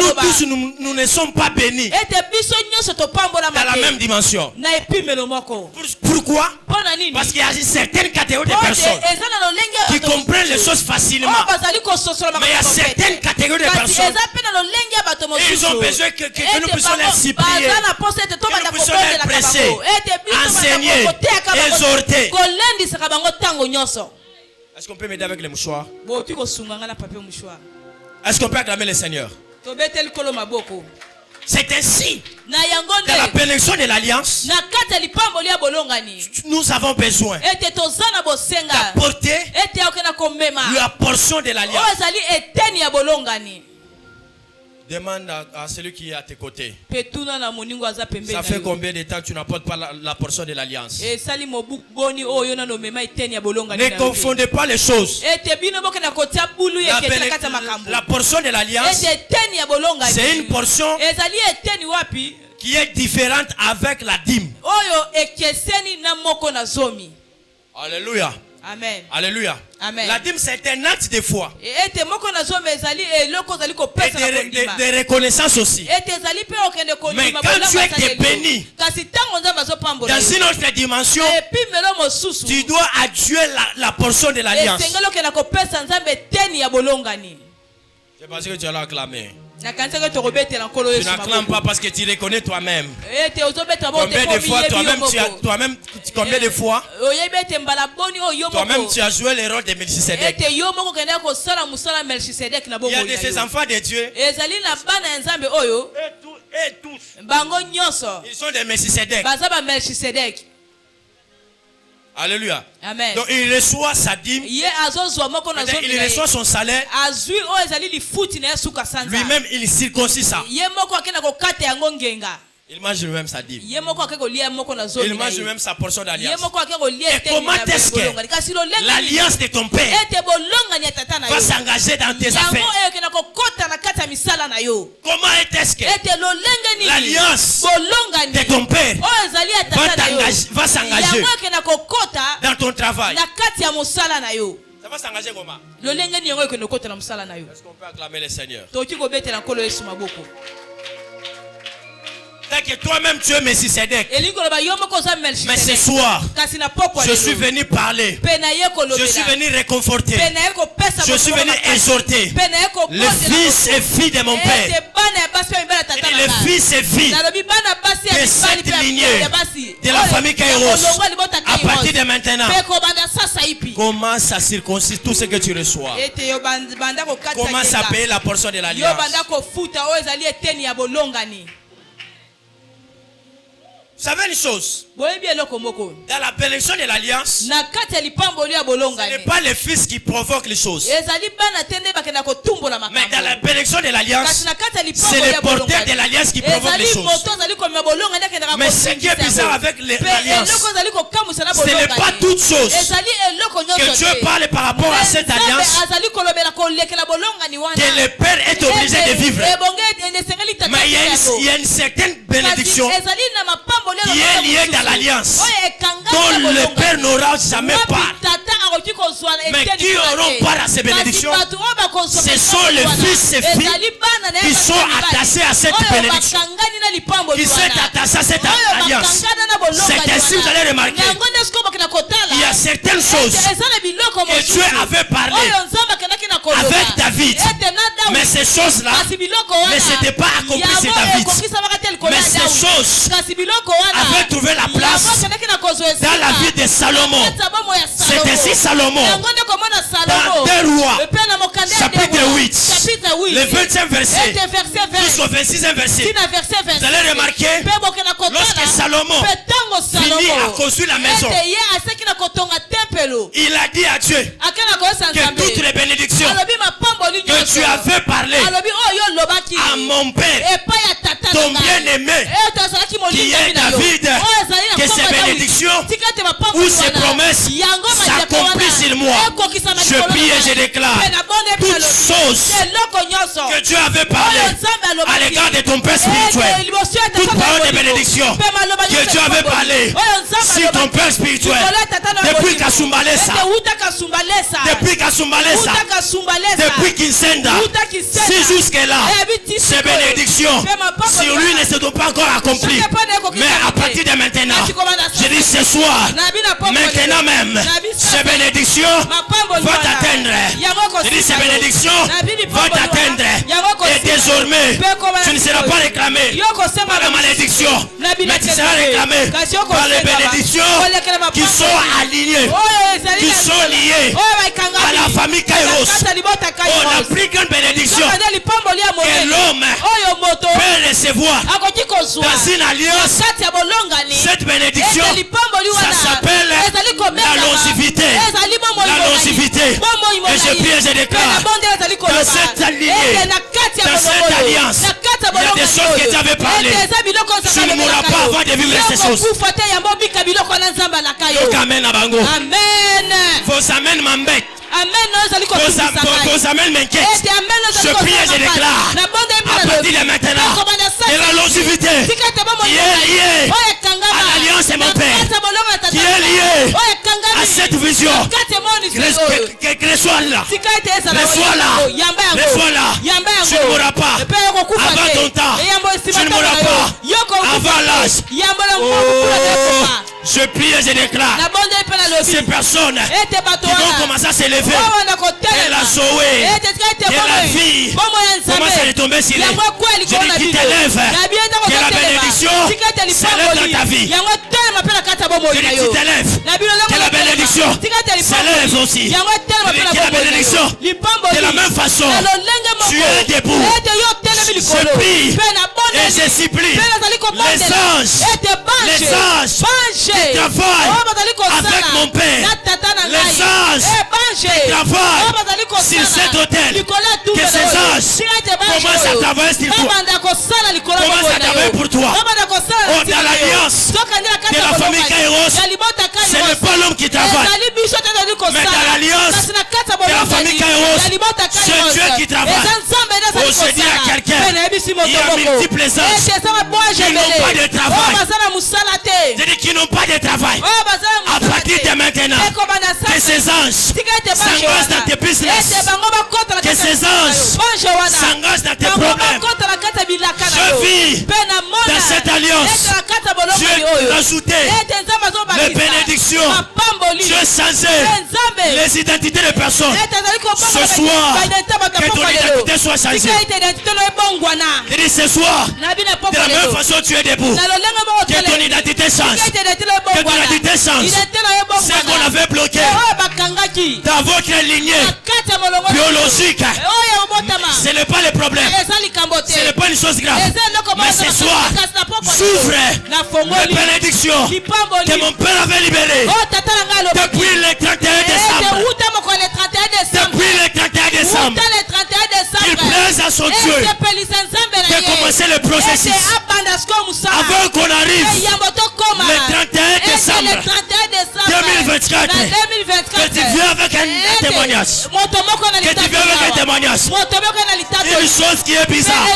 nous tous, nous ne sommes pas bénis dans la même dimension. Pourquoi? Parce qu'il y a une certaine catégorie de personnes qui comprennent les choses facilement. Mais il y a certaines catégories de personnes, ils ont besoin que nous puissions les supplier, que nous puissions les presser, enseigner, exhorter. Est-ce qu'on peut m'aider avec les mouchoirs? Est-ce qu'on peut acclamer le Seigneur? C'est ainsi, dans la bénédiction de l'alliance, nous avons besoin d'apporter la portion de l'alliance. Demande à celui qui est à tes côtés. Ça fait combien de temps que tu n'apportes pas la portion de l'alliance? Ne confondez pas les choses. La portion de l'alliance, c'est une portion qui est différente avec la dîme. Alléluia. Amen. Alléluia. Amen. La dîme, c'est un acte de foi et de reconnaissance aussi. Mais quand tu es béni dans une autre dimension, tu dois adjurer la portion de l'alliance. C'est parce que tu as acclamé. Tu n'acclames pas parce que tu reconnais toi-même. Combien de fois toi-même tu as joué le rôle de Melchisedec. Il y a de ces enfants de Dieu et tous ils sont des Melchisedec. Alléluia. Amen. Donc il reçoit sa dîme, il reçoit son salaire, lui-même il circoncis ça. Il mange lui-même sa dîme. Il mange lui-même sa portion d'alliance. Et comment est-ce que l'alliance de ton père va s'engager dans tes affaires? Comment est-ce que l'alliance de ton père va s'engager dans ton travail? Ça va s'engager comment? Est-ce qu'on peut acclamer le Seigneur? Que toi-même tu es Melchisedec. Mais ce soir, je suis venu parler. Je suis venu réconforter. Je suis venu exhorter les fils et filles de mon Père. Et les fils et filles de cette lignée de la famille Kairos. À partir de maintenant, commence à circoncire tout ce que tu reçois. Commence à payer la portion de l'alliance. Vous savez une chose, dans la bénédiction de l'alliance, ce n'est pas les fils qui provoquent les choses. Mais dans la bénédiction de l'alliance, c'est les porteurs de l'alliance qui provoquent les choses. Mais ce qui est bizarre avec l'alliance, ce n'est pas toute chose que Dieu parle par rapport à cette alliance que le Père est obligé de vivre. Mais il y a une certaine bénédiction qui est liée dans l'alliance, dont le Père n'aura jamais part. Mais qui auront part à ces bénédictions, ce sont les fils et filles qui sont attachés à cette bénédiction, qui sont attachés à cette alliance. C'est ainsi que vous allez remarquer, il y a certaines choses que Dieu avait parlé avec David, mais ces choses-là ne s'étaient pas accomplies sur David. Mais ces choses avaient trouvé la place dans la vie de Salomon. C'est ainsi Salomon, dans 2 Rois, chapitre 8, le 20e verset jusqu'au 26e verset, vous allez remarquer, lorsque Salomon finit à construire la maison, il a dit à Dieu que toutes les bénédictions que tu avais parlé à mon père ton bien-aimé qui est David, que ces bénédictions ou ces promesses s'accomplissent sur moi. Je prie et je déclare toutes choses que Dieu avait parlé à l'égard de ton père spirituel, toute parole de bénédiction que Dieu avait parlé sur ton père spirituel, depuis Kasumbalesa, depuis Kinsenda, si jusque-là, ces bénédictions sur lui ne se sont pas encore accomplies. Mais à partir de maintenant, je dis ce soir, maintenant même, ces bénédictions vont t'atteindre. Je dis ces bénédictions vont t'atteindre. Et désormais, tu ne seras pas réclamé par la malédiction, mais tu seras réclamé par les bénédictions qui sont alignées, qui sont liées à la famille Kairos. On a pris qu'une bénédiction que l'homme peut recevoir dans une alliance. Cette bénédiction, ça s'appelle la longévité. La longévité. Et je prie et je déclare, dans cette lignée, dans cette alliance, il y a des choses que tu avais parlé. Tu ne mourras pas avant de vivre ces choses. Donc amen à Bango. Vos amens m'embêtent. Vos amens m'inquiètent. Je prie et je déclare, à partir de maintenant, de la longévité qui est liée à l'alliance de mon Père, qui est liée à cette vision. Reçois là. Tu ne mourras pas avant ton temps. Tu ne mourras pas avant l'âge. Je prie et je déclare, ces personnes qui vont commencer à s'élever, et la Zoé, et la vie, commence à retomber sur elle. Je dis qu'il t'élève, que la bénédiction s'élève dans ta vie. Je dis qu'il t'élève, que la bénédiction s'élève aussi. Je dis que la bénédiction, de la même façon, tu es debout. Je prie et je supplie les anges qui travaillent avec mon Père, les anges qui travaillent sur cet hôtel, que ces anges commencent à travailler sur toi, commencent à travailler pour toi. Oh, dans l'alliance de la famille Kairos, ce n'est pas l'homme qui travaille, mais dans l'alliance de la famille Kairos, c'est Dieu qui travaille. Oh, je dis à quelqu'un, il y a multiples anges qui n'ont pas de travail. Je dis qu'ils n'ont pas de travail. À partir de maintenant, que ces anges s'engagent dans tes business, que ces anges s'engagent dans tes problèmes. Je vis dans cette alliance. Dieu a rajouté les bénédictions. Dieu a changé les identités des personnes. Ce soir, que ton identité soit changée. Je dis ce soir, de la même façon tu es debout, que ton identité change. Que ton identité change. C'est qu'on avait bloqué dans votre lignée biologique. Ce n'est pas le problème. Ce n'est pas une chose grave. Mais ce soir, j'ouvre les bénédictions que mon Père avait libérées depuis le 31 décembre. Depuis le 31 décembre. Il plaise à son Dieu de commencer le processus avant qu'on arrive le 31 décembre 2024. Que tu viens avec un témoignage. Que tu viens avec un témoignage. Une chose qui est bizarre.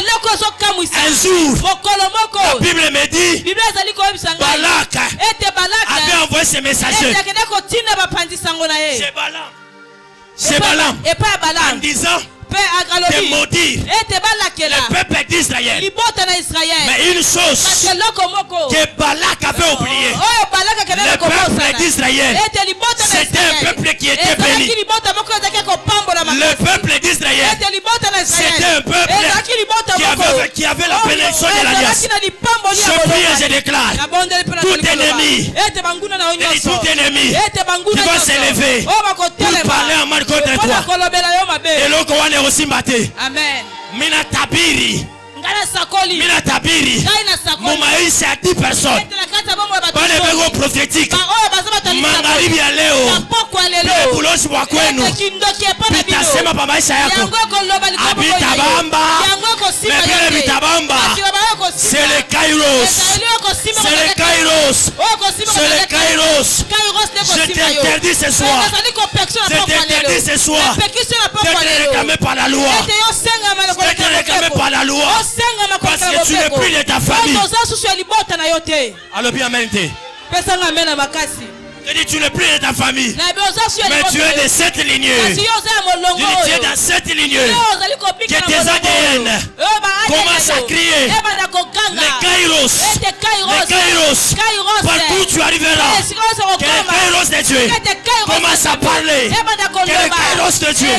Un jour, la Bible me dit, Balak avait envoyé ses messagers. C'est Balaam. En disant de maudire le peuple d'Israël. Mais une chose que Balak avait oublié, le peuple d'Israël, c'était un peuple qui était béni. Le peuple d'Israël, c'était un peuple qui avait la bénédiction de l'alliance. Je prie et je déclare, tout ennemi qui va s'élever pour parler en mal contre toi, et l'autre aussi maté. Amen. Mina tabiri. Mon maïs à 10 personnes. Pas de bégo prophétique. Mangaribi ya leo. Le boulot wa kwenu. Bitasema pa maisha yako. Abitabamba. Mebele bitabamba. C'est le Kairos. C'est le Kairos. C'est le Kairos. Je t'interdis ce soir. Je t'interdis ce soir. D'être réclamé par la loi. D'être réclamé par la loi. Parce que tu n'es plus de ta famille. Alors bien amen. Je dis tu n'es plus de ta famille. Mais tu es de cette lignée. Tu es dans cette lignée. Que tes ADN commencent à crier. Les Kairos. Les Kairos. Partout tu arriveras. Que les Kairos de Dieu commencent à parler. Que les Kairos de Dieu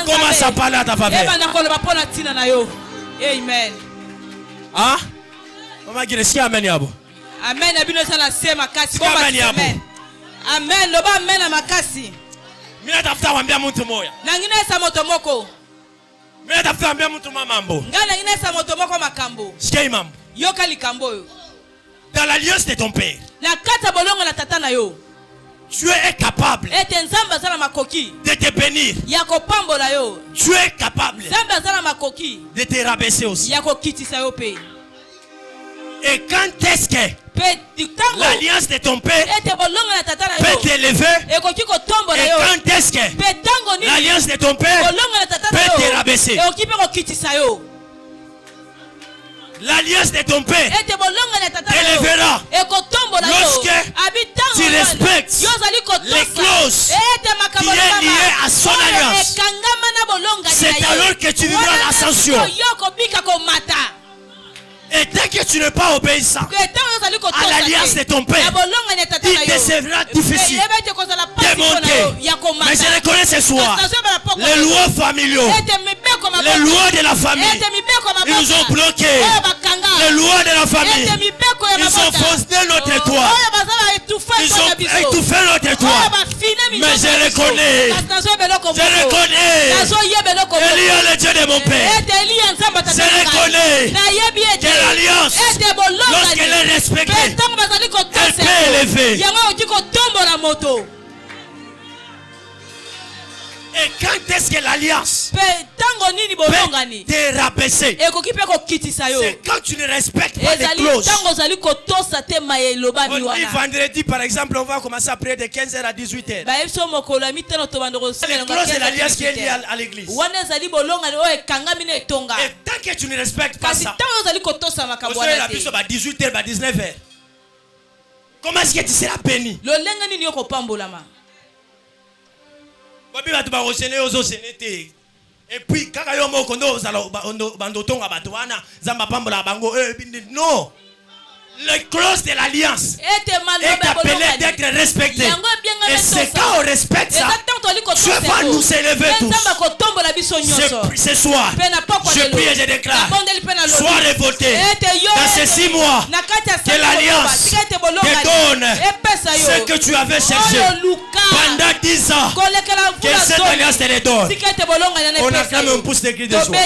commencent à parler à ta famille. Amen. Ah? Maman qui est amen yabo. Amen. Amen. Amen. Loba amen na makasi. Mina tafuta wambia mtu moya. Na nginesa moto moko. Mina tafuta wambia mtu mambo. Ngana nginesa moto moko makambo. Sikia mambo. Yoka likambo yo. Dans l'alliance de ton père. Na kata bolongo na tata na yo. Tu es capable ete nzamba zala makoki de te bénir. Ya kopambola yo. Tu es capable nzamba zala makoki de te rabaisser aussi. Ya kokitisa yo pe. Et quand est-ce que l'alliance de ton père peut t'élever? Et quand est-ce que l'alliance de ton père peut te rabaisser? L'alliance de ton père t'élèvera lorsque tu respectes les clauses qui est liées à son alliance. C'est alors que tu vivras l'ascension. Et tant que tu n'es pas obéissant à l'alliance de ton père, il te sera difficile de monter. Mais je reconnais ce soir les lois familiaux, les lois de la famille, ils nous ont bloqués. Les lois de la famille, ils ont foncé notre toit. Ils ont étouffé notre toit. Mais je reconnais Élie est le Dieu de mon père. Je reconnais que l'alliance, lorsqu'elle est respectée, elle peut élever. Et quand est-ce que l'alliance peut te rabaisser? C'est quand tu ne respectes pas les clauses. Vendredi par exemple, on va commencer à prier de 15h à 18h. Les clauses de l'alliance qui est liée à l'église. Et tant que tu ne respectes pas ça, on sera la bise à 18h, à 19h. Comment est-ce que tu seras béni? Et puis quand non, les clauses de l'alliance est appelée d'être respectée. Et c'est quand on respecte ça, Dieu va nous élever tous. Ce soir, je prie et je déclare, sois révolté dans ces 6 mois que l'alliance te donne ce que tu avais cherché pendant 10 ans, que cette alliance te le donne. On acclame un pouce de cri de joie.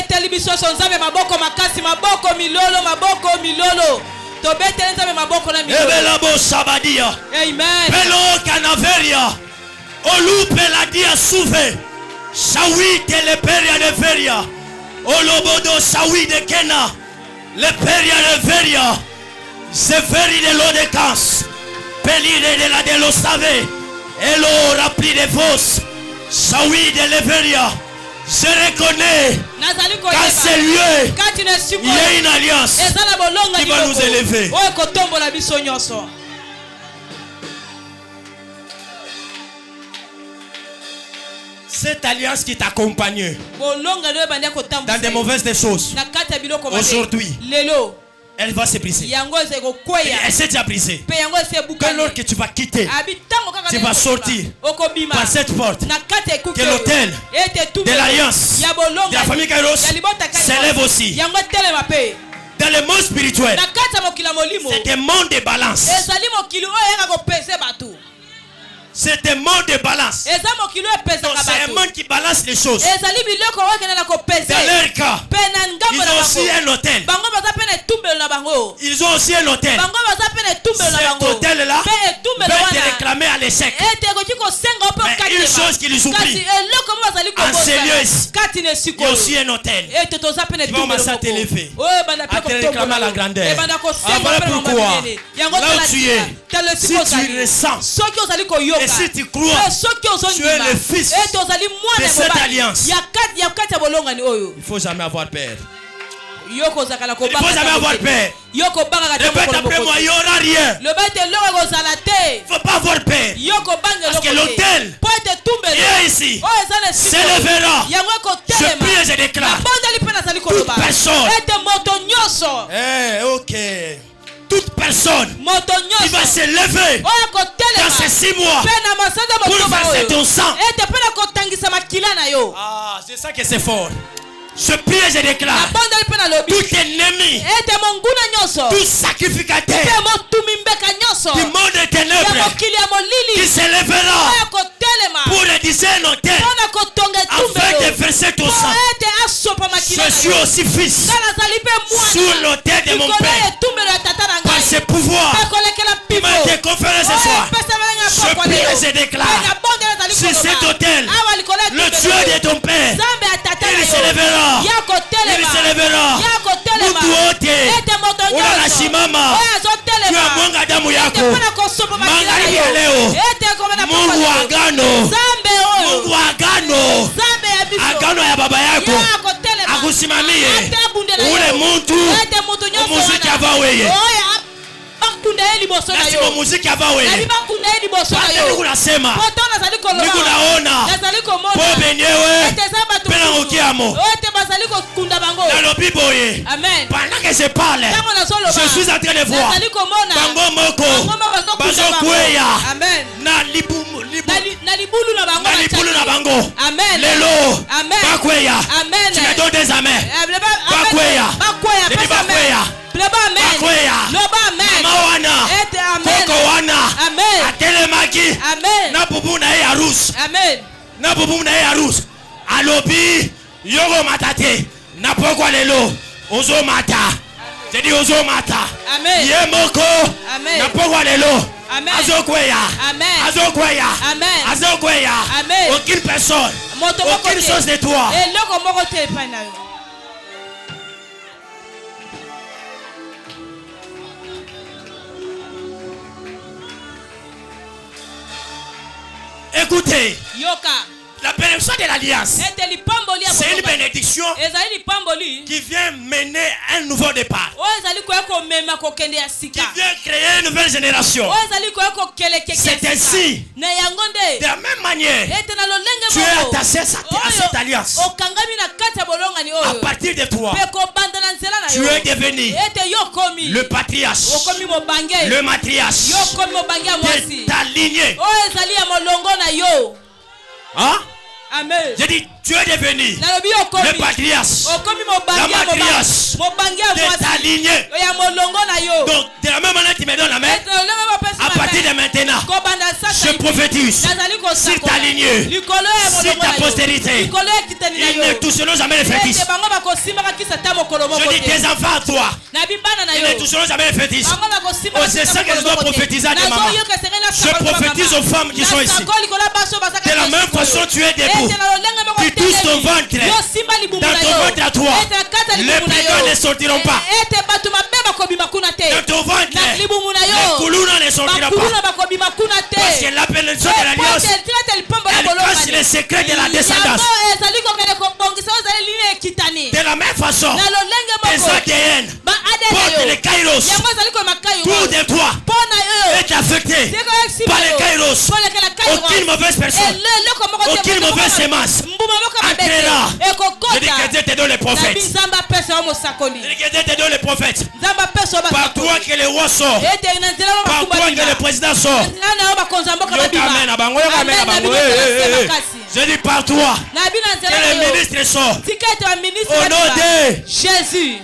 Amen. Pelo canaveria. Olu peladia suve. Shawi de le peria de feria. Olobodo shawi de kena. Le peria de feria. Zeferi de l'eau de cas. Pelire de la de lo save. Elo rapli de vos. Shawi de le feria. Je reconnais qu'à ce lieu, il y a une alliance qui va nous élever. Cette alliance qui t'accompagne dans des mauvaises choses, aujourd'hui, elle va se briser. Elle s'est déjà brisée. Que lorsque tu vas quitter, tu vas sortir par cette porte, que l'autel de l'alliance de la famille Kairos s'élève aussi. Dans le monde spirituel, c'est un monde de balance. C'est un monde de balance. Donc c'est un monde qui balance les choses. Dans leur cas, ils ont aussi un hôtel. Ils ont aussi un hôtel cet hôtel-là va te réclamer à l'échec. Mais une chose qu'ils oublient, en ce lieu, il y a aussi un hôtel. Ils vont commencer à t'élever, à te réclamer à la grandeur. Voilà pourquoi, là où tu es, si tu le sens, et si tu crois, tu es le fils de cette alliance, il ne faut jamais avoir peur. Il ne faut jamais avoir peur. Répète après moi, il n'y aura rien. Il ne faut pas avoir peur. Parce que l'autel est ici. S'élèvera. Je prie et je déclare. Toute personne. Ok. Toute personne qui va se lever dans ces 6 mois pour verser ton sang. Ah, c'est ça que c'est fort. Je prie et je déclare. Tout ennemi, tout sacrificateur du monde des ténèbres qui se lèvera pour rédiger un hôtel afin de verser ton sang. Je suis aussi fils sur l'hôtel de mon père par ce pouvoir qui m'a été conféré ce soir. Je prie et je déclare sur cet hôtel le Dieu de ton père, il se lèvera. Il se lèvera. Mutuote unanashimama juu ya mwanga damu yako magharibi ya leo. Mungu wa agano, Mungu wa agano, agano ya baba yako akusimamie ule mtu muziki ava weye. Nasima muziki ava weye. Niko nasema, niko naona po benyewe pena ukiamo dans le Bible. Pendant que je parle, je suis en train de voir bango moko bazo kweya na libulu na bango lelo bakweya. Tu me donnes des amens. Bakweya bakweya mawana koko wana atelemaki na bubu na ye arus, na bubu na ye arus alobi yogo matate na pokwa lelo ozo mata. Je dis ozo mata. Ye moko na pokwa lelo azokweya azokweya azokweya. Aucune personne, aucune chose de toi. Écoutez, la bénédiction de l'alliance, c'est une bénédiction qui vient mener un nouveau départ, qui vient créer une nouvelle génération. C'est ainsi, de la même manière, tu es attaché à cette alliance. À partir de toi, tu es devenu le patriarche, le matriarche de ta lignée. Hein? Amen. J'ai dit, tu es devenu le patriarche, la matriarche de ta lignée. Donc, de la même manière, tu me donnes la main. À partir de maintenant, je prophétise sur ta lignée, sur ta postérité. Ils ne toucheront jamais les fétiches. Je dis, tes enfants à toi, ils ne toucheront jamais les fétiches. Oh, c'est ça que je dois prophétiser à tes mamans. Je prophétise aux femmes qui sont ici. De la même façon, tu es debout. Tu touches ton ventre. Dans ton ventre à toi, les brigands ne sortiront pas. Dans ton ventre, les koulouna ne sortiront pas. Parce que la bénédiction de l'alliance, elle cache les secrets de la descendance. De la même façon, les ADN portent les kairos. Tout de toi est affecté par les kairos. Aucune mauvaise personne, aucune mauvaise sémence entrera. Je dis que Dieu te donne les prophètes. Je dis que Dieu te donne les prophètes. Par toi que les rois sortent, par toi que le président sort. Je dis par toi que le ministre sort. Au nom de Jésus.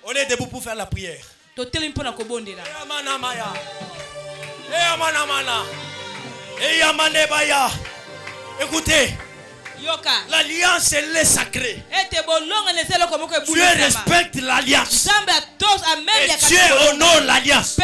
On est debout pour faire la prière. Écoutez, l'alliance elle est sacrée. Dieu respecte l'alliance et Dieu honore l'alliance.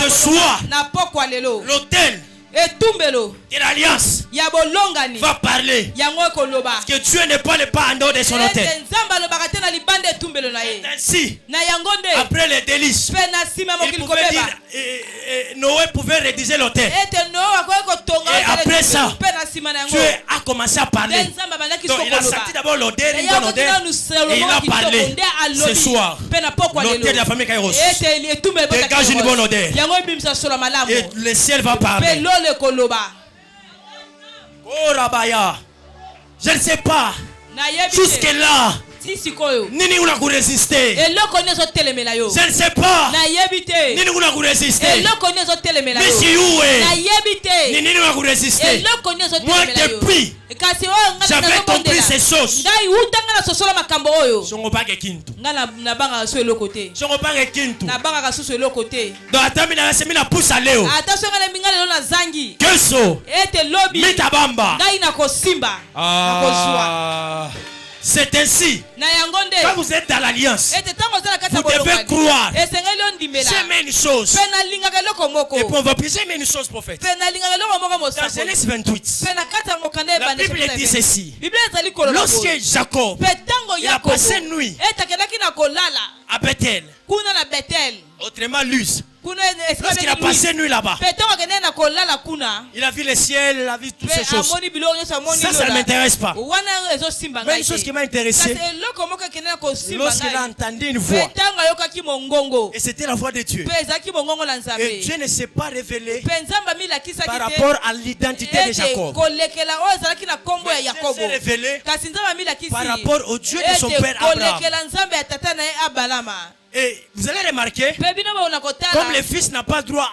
Ce soir, na pokwa lelo l'autel etumbelo de l'alliance ya bolongani va parler. yango ekoloba Parce que Dieu n'est pas le pas en dehors de son autel. ete nzambe alobaka te na libanda etumbelo na ye Ainsi, na yango nde après les délices, mpe na nsima il mokili pouvait kobeba dire, Noé pouvait rédiger l'autel. ete Noe akoki kotonga Et après ça, mpe na nsima na yango Dieu a commencé à nde parler. nzambe abandaki Donc il a sokoloba sorti d'abord l'odeur, une Ye bonne akoki odeur, nanu et Salomo il a kitoko parlé nde ce alobi soir. mpe na pokwa L'odeur de la lelo famille Kairos. ete etumbelo Dégage une bonne odeur. yango ebimisa solo malamu Et le ciel va mpe parler. lolo ekoloba Oh Rabaya, je ne sais pas. nayebi Jusque te là, ti sikoyo nini una résister. eloko nini ezotelemela yo Je ne sais pas. nayebi te Nini una résister. eloko nini ezotelemela yo Mais si où est? nayebi te Nini una résister. eloko nini Moi ezotelemela yo depuis, kasi oyo ngai j'avais compris nazobondela ces choses. ngai utanga na sosola makambo oyo Songobage kintu. ngai nabangaka so eloko te Songobage kintu. nabangaka susu eloko te Donc attends, mina pousse à Léo. ata so ngai naminga lelo nazangi Keso. ete lobi Mitabamba. ngai nakosimba nakozwa Ah. C'est ainsi. na yango Quand nde vous êtes dans l'alliance, ete ntango oza na kati ya vous devez bolongani croire. esengeli ondimela J'aime une chose. mpe nalingaka eloko moko Et puis on va plus aimer une chose, prophète. mpe nalingaka eloko moko Dans mosakoli Genèse 28, mpe na kati ya mokanda la Bible dit ceci. biblia ezali koloba Lorsque boye. Jacob mpe ntango il a yakobo passé une nuit ete akendaki na kolala à Bethel, kuna na betel autrement Luz, kuna lorsqu'il a passé une nuit là-bas, mpe ntango akendaki na kolala kuna il a vu le ciel, il a vu toutes ces mpe choses. amoni biloko nyonso amoni Ça ne lola m'intéresse pas. wana ezosimba Mais ngai une chose te qui m'a intéressé, kasi eloko moko ekende na kosimba lorsqu'il a ngai entendu une mpe voix, ntango ayokaki mongongo et c'était la voix de Dieu. mpe ezalaki mongongo na Et nzambe Dieu ne s'est pas révélé mpe nzambe amilakisaki par te rapport à l'identité de ete Jacob. kolekela oyo ezalaki na nkombo ya Mais Dieu yakobo s'est révélé kasi nzambe amilakisi par rapport au Dieu de son père Abraham. kolekela nzambe ya tata na ye abalama Et vous allez remarquer, mpe bino baona kotala comme le fils n'a pas droit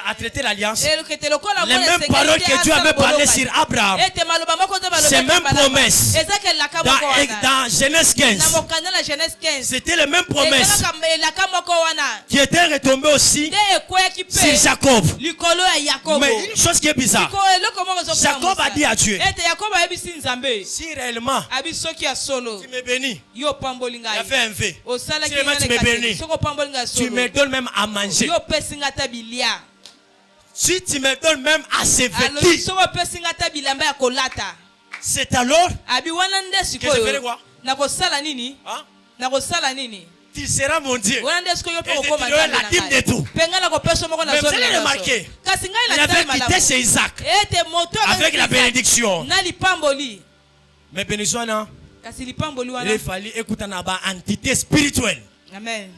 à traiter l'alliance, ekete lokola les mwana mêmes esengeli paroles te que Dieu asala avait parlé bolongani. sur Abraham, ete maloba moko nzambe alobaki ces mêmes Abalama. promesses, ezaka elaka moko wana dans Genèse na 15, mokanda na genèse 15 c'était les mêmes promesses ezalaka elaka moko wana qui étaient retombées aussi nde ekweyaki sur mpe Jacob. likolo ya yakobo Mais une chose qui est bizarre, Siko eloko moko ezokola Jacob a mosa. dit à Dieu, ete yakobo ayebisi nzambe si réellement abi soki ya solo tu me bénis, yo opamboli il y ngai avait un V, osalaki Si vraiment tu me bénis, soki opamboli ngai tu solo me donnes même à manger. yo opesi ngai ata bilia Si tu me donnes même à se alobi vêtir, soki opesi ngai ata bilamba ya kolata c'est alors abi wana nde que je ferai sikoyo quoi? nakosala nini Hein? nakosala nini Tu seras mon Dieu. wana nde sikoyo mpe Et kokoma tu diras nzambe la dîme de tout. mpe ngai nakopesa moko na Mais vous zone allez na remarquer, nyonso. kasi ngai il natali avait quitté malamu chez Isaac ete moto avec la bénédiction. na lipamboli Mais bénédiction, non, kasi lipamboli il wana fallait écouter une entité spirituelle. amen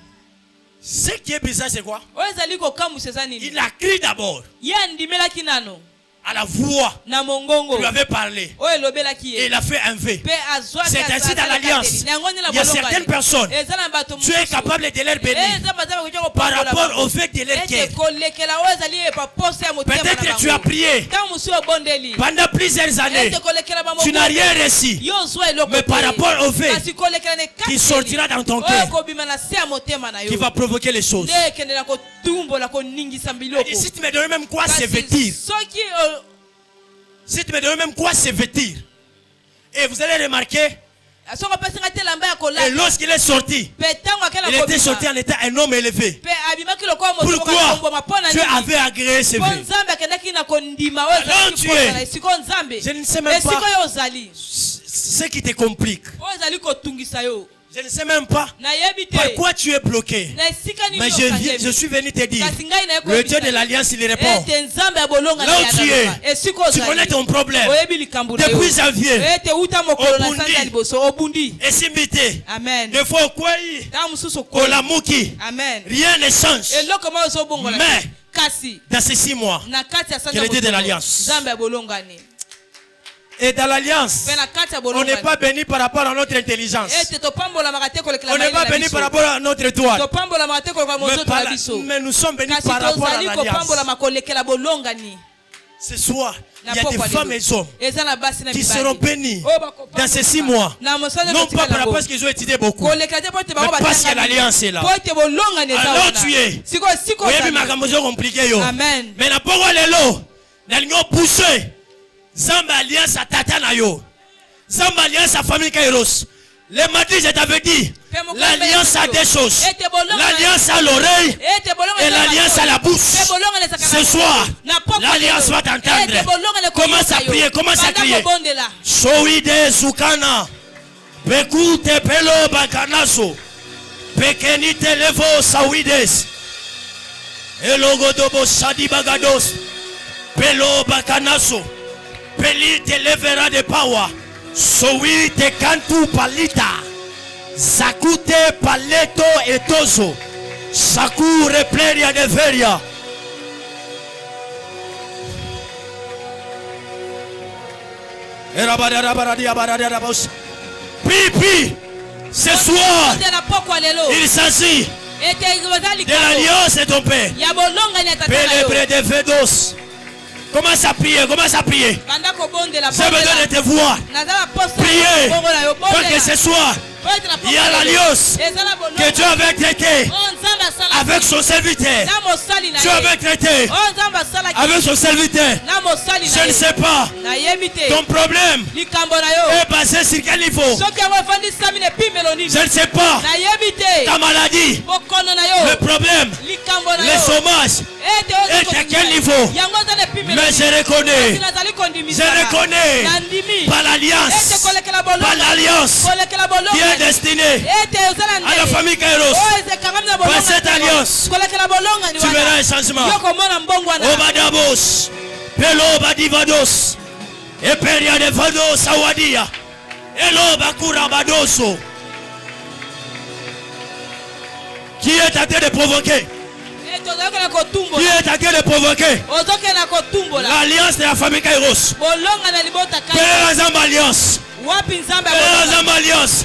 Ce qui est bizarre, c'est quoi? oyo ezali kokamwisa eza nini Il a crié d'abord ye andimelaki nano à la voix na qui mongongo lui avait parlé. oyo elobelaki Et ye il a fait un V. mpe azwaki C'est ainsi dans l'alliance. Il y a certaines personnes, eza na bato Dieu est capable de les bénir eza baza bakoki par kopambola rapport au fait de leur ete cœur. kolekela oyo ezali epa posa ya motema na Peut-être que tu as bango prié ntango mosusu obondeli pendant plusieurs années, ete kolekela tu n'as rien reçu. yo ozwa eloko Mais par te. rapport au fait kasi kolekela ne qui sortira dans ton oyo cœur, kobima na se ya motema na qui yo va provoquer les choses. nde ekendela kotumbola koningisa biloko Et si tu me donnes même quoi se Kasi vêtir, soki si tu me donnes même quoi se vêtir, et vous allez remarquer, soki opesi ngai te elamba ya et kolata lorsqu'il est sorti, mpe ntango akela il était sorti kobima en étant un homme élevé. mpe abimaki lokola moto moko Pourquoi akomboma mpo na Dieu nini avait agréé ce mpo vœu? nzambe akendaki na kondima oyo Alors ezalaki tu posa es. na esika nzambe Je ne sais même pas. esika oyo ozali Ce qui te complique. oyo ezali kotungisa yo Je ne sais même pas nayebi te pourquoi tu es bloqué. na esika nini Mais je suis venu te dire, kasi ngai le Dieu de l'Alliance, il répond. ete nzambe ya bolonga Là où tu es, esika tu connais ozali ton problème. oyebi likambo na yo Depuis janvier, ete uta mokolo na Obundi. sanza ya liboso obundi et Simbité, amen des fois, quoi, ntango mosusu okoli Olamuki, amen rien ne change. eloko moko ezobongola Mais, te. kasi dans ces 6 mois, na kati ya sanza que le Dieu de mosusu, l'Alliance. nzambe ya bolongani et dans l'Alliance, mpe na kati ya on n'est bolongani pas béni par rapport à notre intelligence. ete topambolamaka te kolekela On n'est pas mayele na béni biso. par rapport à notre étoile. topambolamaka te kolekela monzoto na biso Mais nous sommes bénis kasi par rapport à tozali l'Alliance. kopambolama kolekela bolongani Ce soir, na il y a des pokwa femmes lelo. et hommes eza na basi na qui mibali. seront bénis Oyo bakopambola dans ces 6 mois. na mosala Non kotika pas par nango. rapport à ce qu'ils ont étudié beaucoup. kolekela te po ete bango Mais parce que batangami. l'alliance est là. Po ete bolongani eza Alors wana. tu es. Sikoyo sikoyo Oyebi ozali. makambo zo compliqué yo. Amen. Mais na poko lelo, nalingi pousser Zamba alliance à tata na yo. Zamba alliance à famille Kairos. Les matins, je t'avais dit, l'alliance a des choses. L'alliance a l'oreille ete bolonga et eza l'alliance à la bouche. Ce soir, l'alliance va t'entendre. Commence à prier, commence à crier. Soide Zukana. Bekute pelo bakanaso. Pekenite levo sawides. Elogodobo sadi bagados. Pelo bakanaso. Peli te levera de power. Sowi te kantu palita. Zakute paleto etoso. Saku repleria de feria. Prie. Ce soir, il s'agit de l'alliance de ton père. Pélébré de Fédos. Commence à prier, commence à prier. J'ai besoin de te voir. Priez. Pour que ce soir, il y a l'alliance que Dieu avait traité avec son serviteur. Dieu avait traité avec son serviteur. Je ne sais pas. Ton problème est basé sur quel niveau? Je ne sais pas. Ta maladie, le problème, le chômage est à quel niveau? Mais je reconnais par l'alliance qui est destinée à la famille Kairos. Par cette alliance, tu verras un changement. Obadabos, Pelo Badivados, Eperia de Vados, Awadia, Elo Bakura Badoso. Qui est en train de provoquer? Qui est en train de provoquer l'alliance de la famille Kairos? Quelle est la alliance? Quelle alliance?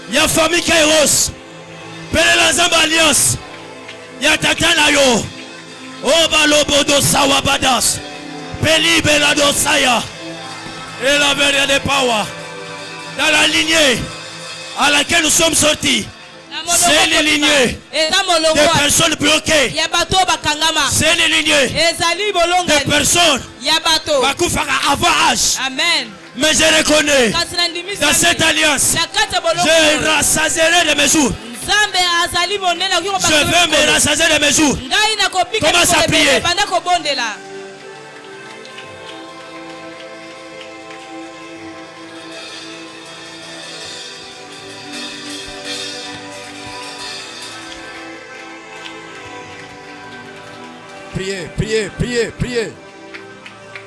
Il y a famille Kairos. Quelle est la alliance? Il y a Tatanayo. Obalobodo Sawabadas. Peli Belado Saya. Et la vérité de Power. Dans la lignée à laquelle nous sommes sortis. C'est une lignée de personnes bloquées. C'est une lignée de personnes qui avant âge. Amen. Mais je reconnais dans cette alliance, je rassasierai de mes jours. Je vais me rassasier de mes jours. Commence à prier.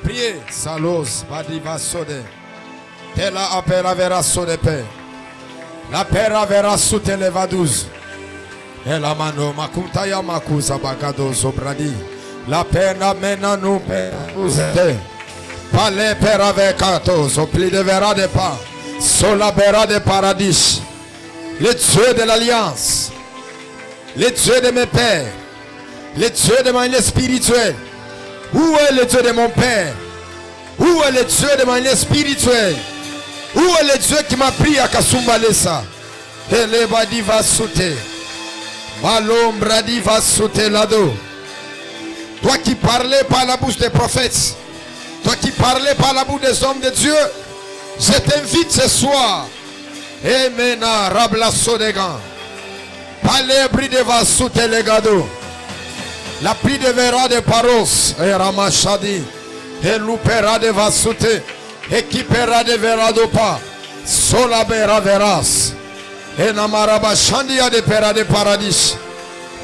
Priez. Salos, Badiva Sode. Tela apera vera sode pe. La pera vera sute levaduz. Ela mano makuntaya makuza bagado sobradi. La pena mena nu pe uzete. Pale pera vekato sopli de vera de pa. Sola vera de paradis. Le Dieu de l'alliance. Le Dieu de mes pères. Le Dieu de mon île spirituel. Où est le Dieu de mon père? Où est le Dieu de mon île spirituel? Où est le Dieu qui m'a pris à Kasumbalesa? Ele badi va sauter. Malombra di va sauter là-dedans. Toi qui parlais par la bouche des prophètes, toi qui parlais par la bouche des hommes de Dieu, je t'invite ce soir. Emena rabla sodegan. Palebri de va sauter les gado. La pluie de vera de paros. Et ramachadi. Et loupera de va sauter. Equipera de vera dopa. Sola bera veras. Et namaraba chandia de pera de paradis.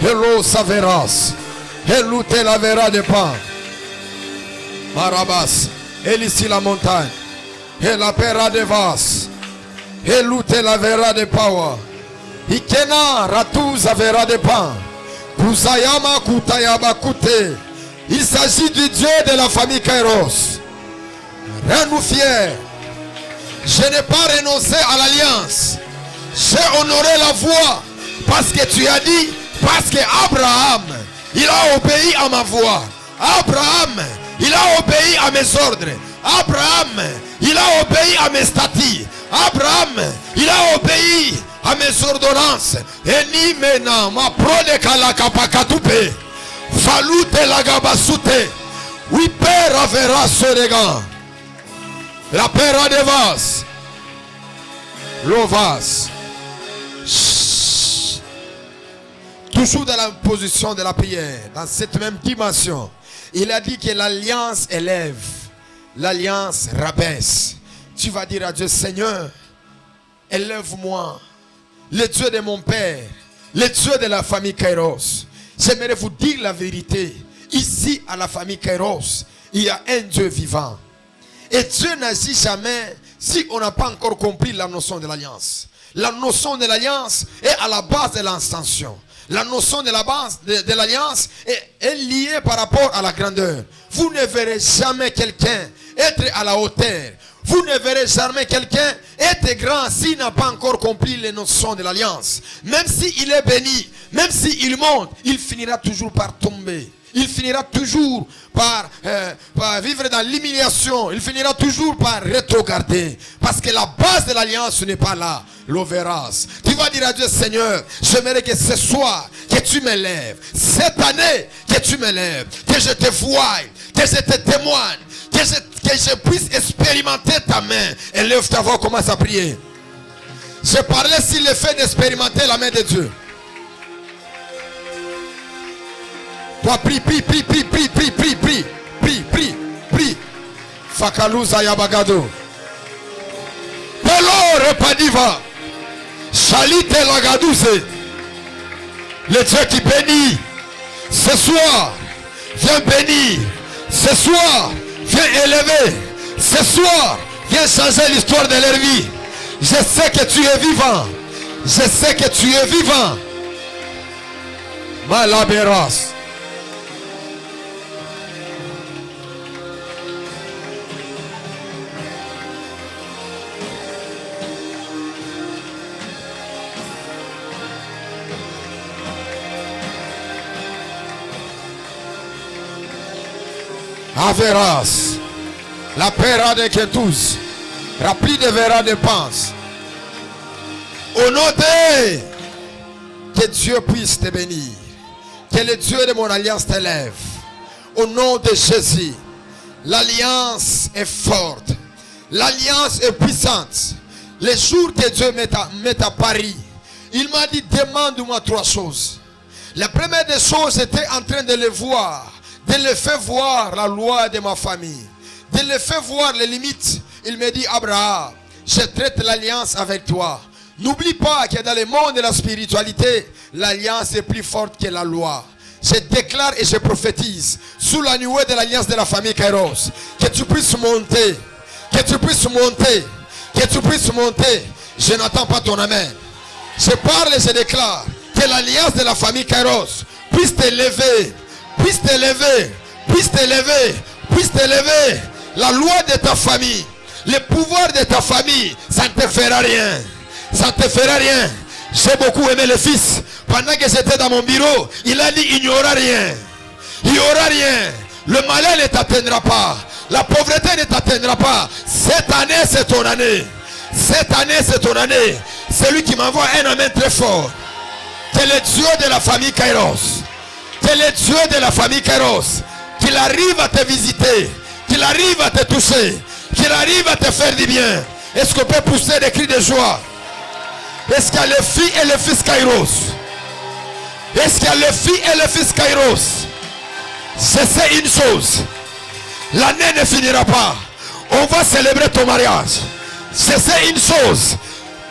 Hello saveras. Hello te la vera de pan. Marabas. Et ici la montagne. Et la pera de vas. Hello te la vera de power. Ikena ratouza vera de pan. Kusayama kutayaba kute. Il s'agit du Dieu de la famille Kairos. Rends-nous fiers. Je n'ai pas renoncé à l'alliance. J'ai honoré la voix parce que tu as dit, parce que Abraham, il a obéi à ma voix. Abraham, il a obéi à mes ordres. Abraham, il a obéi à mes statuts. Abraham, il a obéi à mes ordonnances. Et ni mena ma prone kalakapakatupe. Falute lagabasute. Oui, père avera soregan. La pera de vas. Lovas. Toujours dans la position de la prière, dans cette même dimension, il a dit que l'alliance élève, l'alliance rabaisse. Tu vas dire à Dieu, Seigneur, élève-moi, le Dieu de mon Père, le Dieu de la famille Kairos. J'aimerais vous dire la vérité. Ici, à la famille Kairos, il y a un Dieu vivant. Et Dieu n'agit jamais si on n'a pas encore compris la notion de l'alliance. La notion de l'alliance est à la base de l'extension. La notion de la base de l'alliance est liée par rapport à la grandeur. Vous ne verrez jamais quelqu'un être à la hauteur. Vous ne verrez jamais quelqu'un être grand s'il n'a pas encore compris les notions de l'alliance. Même s'il est béni, même s'il monte, il finira toujours par tomber. Il finira toujours par vivre dans l'humiliation. Il finira toujours par rétrograder. Parce que la base de l'alliance n'est pas là. L'overance. Tu vas dire à Dieu, Seigneur, j'aimerais que ce soir, que tu m'élèves. Cette année, que tu m'élèves. Que je te voie, que je te témoigne. Que je puisse expérimenter ta main. Élève ta voix, commence à prier. Je parlais sur le fait d'expérimenter la main de Dieu. Toi, prie. Fakaluza Yabagado. Pelo repadiva. Chalite Lagadouze. Le Dieu qui bénit. Ce soir, viens bénir. Ce soir, viens élever. Ce soir, viens changer l'histoire de leur vie. Je sais que tu es vivant. Je sais que tu es vivant. Malaberas. Averas, la pera de Ketous, rapide verra de pense. Au nom de que Dieu puisse te bénir, que le Dieu de mon alliance t'élève. Au nom de Jésus, l'alliance est forte, l'alliance est puissante. Les jours que Dieu met à Paris, il m'a dit, demande-moi 3 choses. La première des choses, j'étais en train de le voir. De le faire voir la loi de ma famille. De le faire voir les limites. Il me dit, Abraham, je traite l'alliance avec toi. N'oublie pas que dans le monde de la spiritualité, l'alliance est plus forte que la loi. Je déclare et je prophétise sous la nuée de l'alliance de la famille Kairos, que tu puisses monter. Que tu puisses monter. Que tu puisses monter. Je n'entends pas ton amen. Je parle et je déclare que l'alliance de la famille Kairos puisse t'élever. Puisse t'élever, puisse t'élever, puisse t'élever. La loi de ta famille, le pouvoir de ta famille, ça ne te fera rien. Ça ne te fera rien. J'ai beaucoup aimé le fils. Pendant que j'étais dans mon bureau, il a dit, il n'y aura rien. Il n'y aura rien. Le malheur ne t'atteindra pas. La pauvreté ne t'atteindra pas. Cette année, c'est ton année. Cette année, c'est ton année. C'est lui qui m'envoie un amen très fort. C'est le Dieu de la famille Kairos. C'est le Dieu de la famille Kairos, qu'il arrive à te visiter, qu'il arrive à te toucher, qu'il arrive à te faire du bien. Est-ce qu'on peut pousser des cris de joie? Est-ce qu'il y a les filles et le fils Kairos? Est-ce qu'il y a les filles et le fils Kairos? Je sais une chose, l'année ne finira pas. On va célébrer ton mariage. Je sais une chose,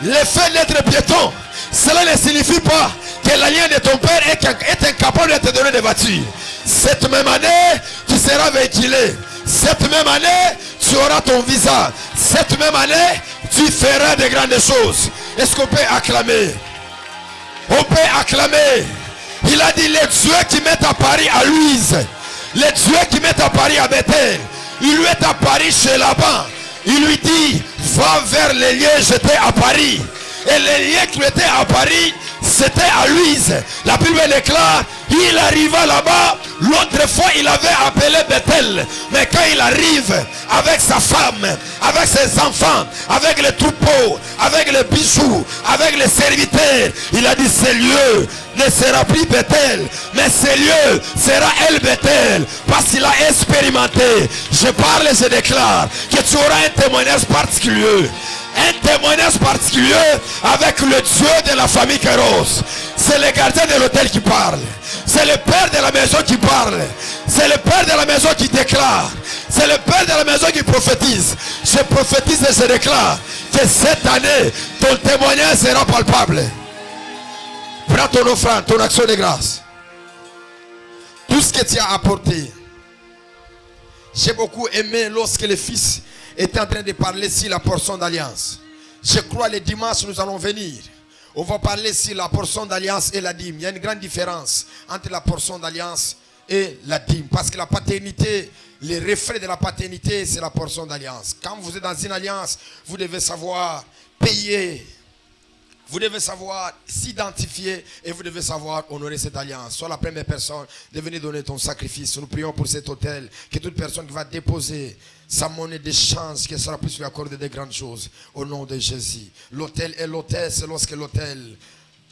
le fait d'être piéton, cela ne signifie pas que l'alliance de ton père est incapable de te donner des voitures. Cette même année, tu seras véhiculé. Cette même année, tu auras ton visa. Cette même année, tu feras de grandes choses. Est-ce qu'on peut acclamer? On peut acclamer. Il a dit, les dieux qui mettent à Paris à Louise, les dieux qui mettent à Paris à Bethel, il lui est à Paris chez Laban. Il lui dit, va vers les lieux jetés à Paris. Et les lieux qui étaient à Paris, c'était à Louise. La Bible déclare, il arriva là-bas. L'autre fois, il avait appelé Bethel. Mais quand il arrive avec sa femme, avec ses enfants, avec les troupeaux, avec les bijoux, avec les serviteurs, il a dit, ce lieu ne sera plus Bethel, mais ce lieu sera El Bethel, parce qu'il a expérimenté. Je parle et je déclare que tu auras un témoignage particulier. Un témoignage particulier avec le Dieu de la famille Kéros. C'est le gardien de l'hôtel qui parle. C'est le père de la maison qui parle. C'est le père de la maison qui déclare. C'est le père de la maison qui prophétise. Je prophétise et je déclare que cette année, ton témoignage sera palpable. Prends ton offrande, ton action de grâce. Tout ce que tu as apporté. J'ai beaucoup aimé lorsque le fils était en train de parler sur la portion d'alliance. Je crois les dimanches nous allons venir. On va parler sur la portion d'alliance et la dîme. Il y a une grande différence entre la portion d'alliance et la dîme. Parce que la paternité, les reflets de la paternité, c'est la portion d'alliance. Quand vous êtes dans une alliance, vous devez savoir payer. Vous devez savoir s'identifier et vous devez savoir honorer cette alliance. Sois la première personne de venir donner ton sacrifice. Nous prions pour cet hôtel, que toute personne qui va déposer sa monnaie d'échange, que cela puisse lui accorder de grandes choses au nom de Jésus. L'hôtel est l'hôtel, c'est lorsque l'hôtel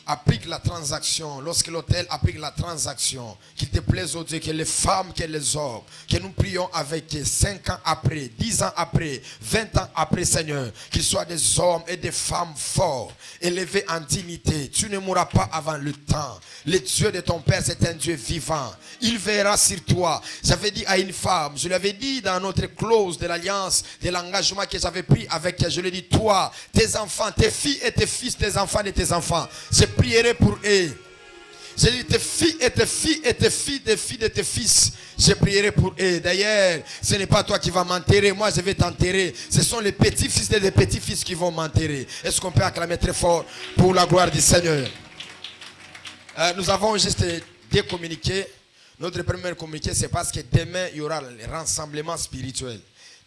applique la transaction, lorsque l'hôtel applique la transaction, qu'il te plaise au Dieu, que les femmes, que les hommes, que nous prions avec 5 ans après, 10 ans après, 20 ans après, Seigneur, qu'ils soient des hommes et des femmes forts, élevés en dignité. Tu ne mourras pas avant le temps. Le Dieu de ton Père, c'est un Dieu vivant. Il verra sur toi. J'avais dit à une femme, je lui avais dit dans notre clause de l'alliance, de l'engagement que j'avais pris avec elle, je lui ai dit, toi, tes enfants, tes filles et tes fils, tes enfants et tes enfants, je prierai pour eux. J'ai dit tes filles et tes filles et tes filles, tes filles de tes fils, je prierai pour eux. D'ailleurs, ce n'est pas toi qui vas m'enterrer, moi je vais t'enterrer. Ce sont les petits-fils et les petits-fils qui vont m'enterrer. Est-ce qu'on peut acclamer très fort pour la gloire du Seigneur? Nous avons juste des communiqués. Notre premier communiqué, c'est parce que demain, il y aura le rassemblement spirituel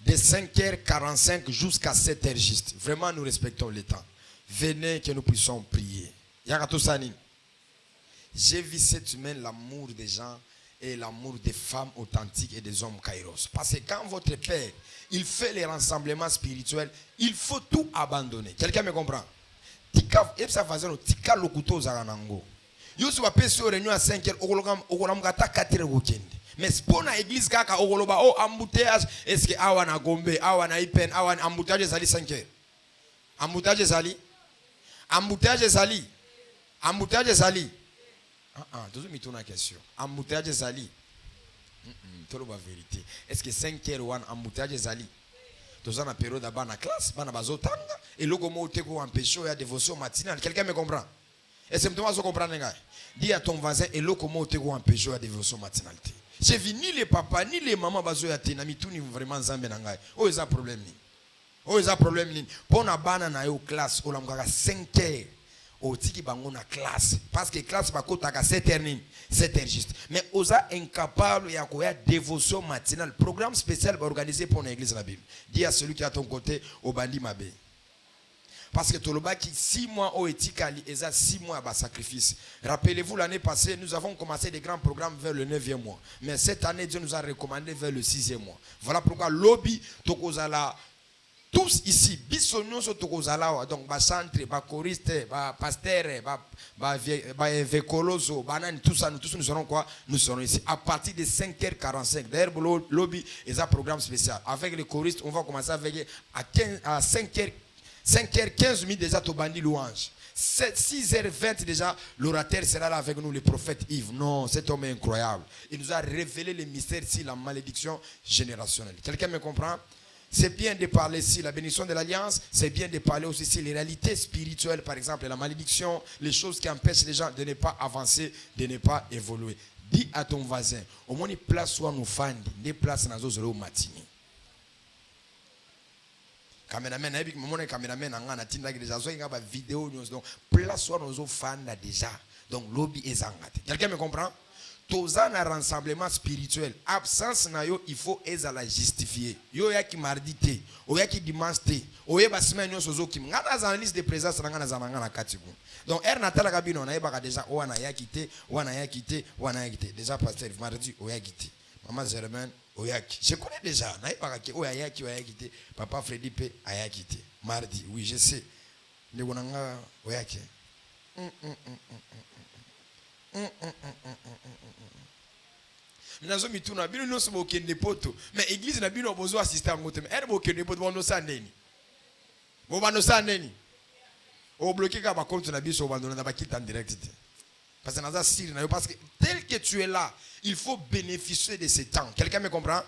de 5h45 jusqu'à 7h juste. Vraiment, nous respectons le temps. Venez que nous puissions prier. Yakatosani. J'ai vu cette semaine l'amour des gens et l'amour des femmes authentiques et des hommes kairos. Parce que quand votre père, il fait les rassemblements spirituels, il faut tout abandonner. Quelqu'un me comprend? Tika, epsa fazer no tika lokuto zaranango. Yo si wapé sur réunion à 5h, okolomgata 4h weekend. Mais pour la église kaka okoloba oh embouteillage, est-ce que awana gombe, awana ipen, awana embouteillage zali 5h. Embouteillage zali. Embouteillage zali. Embouteillage zali. Toujours me tourne la question. Embouteillage zali. Tout la vérité. Est-ce que 5h ou embouteillage zali? Tous en période d'abord na classe, bana bazotanga et le gomo te ko empêcher la dévotion matinale. Quelqu'un me comprend? Est-ce que tu me comprends? Dis à ton voisin et le gomo te ko empêcher la dévotion matinale. J'ai vu ni les papas ni les mamans bazo ya te na mituni vraiment zambe na ngai. Oh ils a problème ni. Oh ils a problème ni. Pour na bana na yo classe o la mkaka 5h. Au tiki bango na classe parce que classe bakota ka 7h ni 7h juste mais osa incapable ya koya dévotion matinale programme spécial organisé pour l'église la Bible. Dis à celui qui est à ton côté au bandi mabé parce que toloba qui 6 mois au etikali eza 6 mois à sacrifice. Rappelez-vous l'année passée nous avons commencé des grands programmes vers le 9e mois mais cette année Dieu nous a recommandé vers le 6e mois. Voilà pourquoi lobby tokozala tous ici, bisognon sur Tokozala, donc ba centre, ba choriste, ba pasteur, ba vekoloso, banane, tout ça, nous tous nous serons quoi? Nous serons ici à partir de 5h45. D'ailleurs, lobby est un programme spécial. Avec les choristes, on va commencer avec à 5h15 minutes déjà au bandi louange. 6h20 déjà, l'orateur sera là avec nous, le prophète Yves. Non, cet homme est incroyable. Il nous a révélé les mystères ici, la malédiction générationnelle. Quelqu'un me comprend? C'est bien de parler ici la bénédiction de l'alliance, c'est bien de parler aussi ici les réalités spirituelles, par exemple la malédiction, les choses qui empêchent les gens de ne pas avancer, de ne pas évoluer. Dis à ton voisin, au moins une place soit nous fans, des places dans nos matinée. Caméraman, caméraman, on vidéo, donc place soit nos fans déjà, donc lobby est engagé. Quelqu'un me comprend? Tous un rassemblement spirituel. Absence na yo, il faut la justifier. Yo ya ki mardi te, o ya ki dimanche te, o ya ba semaine yo sozo ki. Ngana za liste de présence na ngana za ngana katibu. Donc natala kabino na yeba déjà o na ya kité, o na ya kité, o na ya kité. Déjà pasteur mardi o ya kité. Maman Germaine o ya ki. Je connais déjà. Na yeba ka o ya ki o ya kité. Papa Freddy P a ya kité. Mardi, oui, je sais. Ne wonanga o ya ki. Nazo mituna bino no sobo kende poto mais église na bino bozo assister ngote mais erbo kende poto bono sandeni Bobano sa neni. O bloqué ka ba compte na biso bando na ba quitte en direct. Parce que tel que tu es là, il faut bénéficier de ce temps. Quelqu'un me comprend?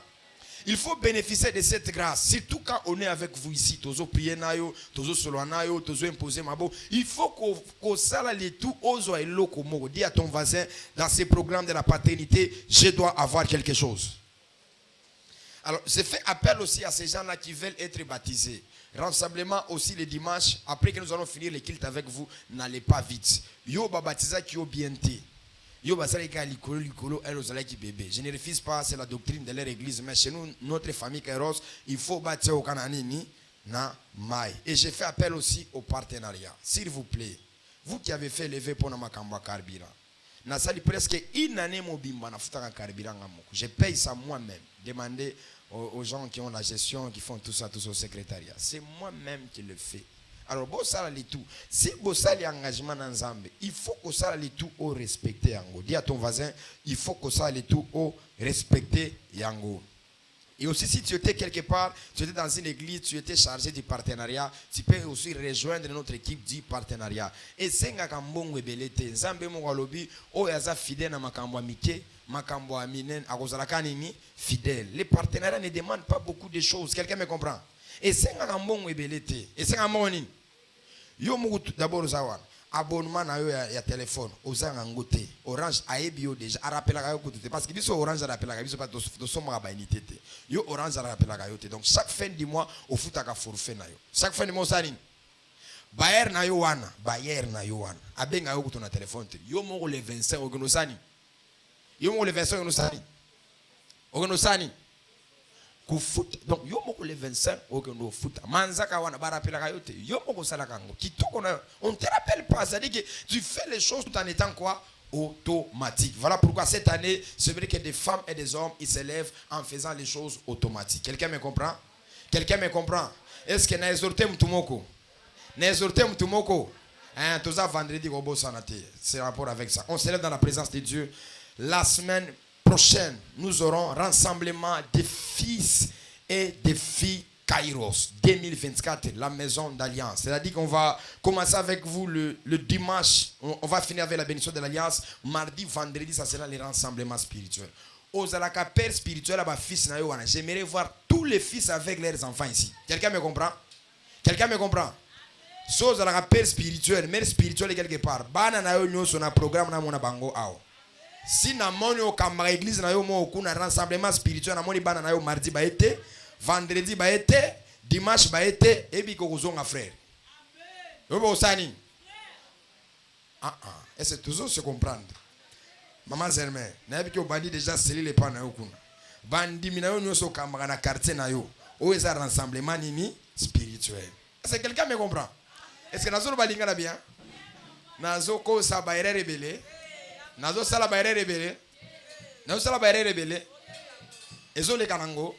Il faut bénéficier de cette grâce. Surtout quand on est avec vous ici. Tozo prier nayo, tozo solo nayo, tozo imposer mabo. Il faut qu'on sala les tout ozo et loko mo. Dis à ton voisin dans ces programmes de la paternité, je dois avoir quelque chose. Alors, je fais appel aussi à ces gens-là qui veulent être baptisés. Rassemblement aussi le dimanche, après que nous allons finir le culte avec vous, n'allez pas vite. Yo ba baptisa qui yo bienté. Yo ba salika likolo elle aux qui bébé. Je ne refuse pas, c'est la doctrine de leur église, mais chez nous, notre famille Kairos, il faut baptiser au Kananini na mai. Et je fais appel aussi au partenariat. S'il vous plaît, vous qui avez fait lever pour Namakamba Carburant. Na sali presque une année mobimba na futa carburant ngamoko. Je paye ça moi-même. Demandez aux gens qui ont la gestion, qui font tout ça, tout au secrétariat. C'est moi-même qui le fais. Alors, bon, ça les tout. Si vous avez l'engagement dans Zambie, il faut que ça les tout au respecter yango. Dis à ton voisin, il faut que ça les tout au respecter yango. Et aussi, si tu étais quelque part, tu étais dans une église, tu étais chargé du partenariat, tu peux aussi rejoindre notre équipe du partenariat. Et c'est un kambongo belete. Zambie mo walobi o yaza fidèle na makambo amike. Makambo aminen akozalaka nini fidèle. Les partenariats ne demandent pas beaucoup de choses. Quelqu'un me comprend? Et c'est un bon ebelete. Et c'est un bon nini. Yo mo d'abord zawan. Abonnement na yo ya téléphone. Ozanga ngote. Orange aebio déjà. Arapela yo kote. Parce que biso Orange arapela biso pas de soma ba inité. Yo Orange arapela yo te. Donc chaque fin du mois au futaka forfait na yo. Chaque fin du mois ça nini. Bayer na yo wana. Bayer na yo wana. Abenga yo kote na téléphone te. Yo mo le 25 ogenosani. Yo mo le 25 ogenosani. Ogenosani. Donc yo moko le 25 okendo futa manzaka wana barapela kayote yo moko sala kango kitoko na on te rappelle pas, ça dit que tu fais les choses tout en étant quoi automatique. Voilà pourquoi cette année c'est vrai que des femmes et des hommes ils s'élèvent en faisant les choses automatiques. Quelqu'un me comprend? Quelqu'un me comprend? Est-ce que na exhorté mtumoko hein tout ça vendredi au sanate c'est rapport avec ça. On s'élève dans la présence de Dieu. La semaine prochaine, nous aurons rassemblement des fils et des filles Kairos 2024, la maison d'alliance. C'est-à-dire qu'on va commencer avec vous le dimanche, on va finir avec la bénédiction de l'alliance. Mardi, vendredi, ça sera les rassemblements spirituels. Aux alaka père spirituel, fils na yo wana. J'aimerais voir tous les fils avec leurs enfants ici. Quelqu'un me comprend? Quelqu'un me comprend? So aux alaka père spirituel, mère spirituelle quelque part. Bana na yo nyoso na programme na mona bango ao. Si na moni au kamara église na yo mo kuna rassemblement spirituel na moni bana na yo mardi ba été, vendredi ba été, dimanche ba été et bi ko kozonga frère. Amen. Yo sani. Est-ce que toujours se comprendre? Maman Zerme, na bi ko bandi déjà scellé les pas na yo kuna. Bandi mina yo nyoso kamara na quartier na yo. O eza rassemblement nini spirituel. Est-ce que quelqu'un me comprend? Est-ce que nazo balinga na bien? Nazo ko sa ba rebelle. Nazo sala bayre rebelle. Nazo sala bayre rebelle. Ezo le kanango.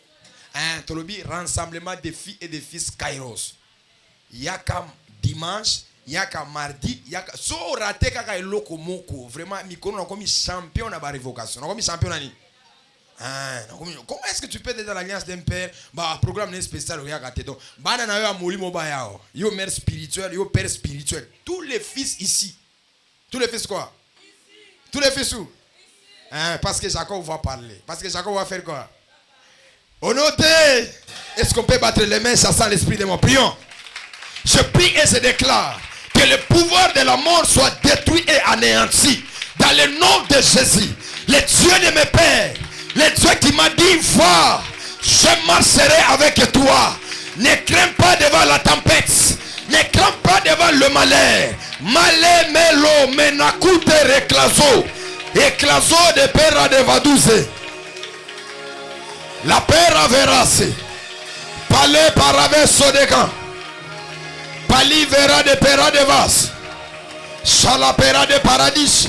Tolobi rassemblement des filles et des fils Kairos. Yaka dimanche, yaka mardi, yaka so raté kaka eloko moko. Vraiment mikono na komi champion na ba révocation. Na komi champion nani? Comment est-ce que tu peux être dans l'alliance d'un père? Bah programme n'est spécial yaka te donc. Bana na yo amoli mo ba yao. Yo mère spirituelle, yo père spirituel. Tous les fils ici. Tous les fils quoi? Tous les fils où? Parce que Jacob va parler. Parce que Jacob va faire quoi? Au nom de... Est-ce qu'on peut battre les mains chassant l'esprit de mon prion? Je prie et je déclare que le pouvoir de la mort soit détruit et anéanti. Dans le nom de Jésus. Le Dieu de mes pères. Le Dieu qui m'a dit, va, je marcherai avec toi. Ne crains pas devant la tempête. Ne crains pas devant le malheur. Malé melo menakute reclaso. Éclaso de pera de vadouze. La pera verase. Palais paraveso de camp. Pali vera de pera de vas. Chalapera de paradis.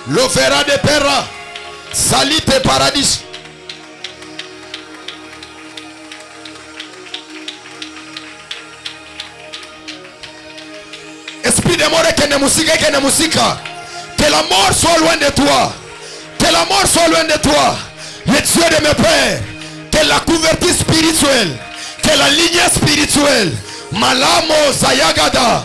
Lo vera de pera. Salite paradis. Esprit de mort que ne musique. Que la mort soit loin de toi. Que la mort soit loin de toi. Le Dieu de mes pères. Que la couverture spirituelle. Que la lignée spirituelle. Malamo Zayagada.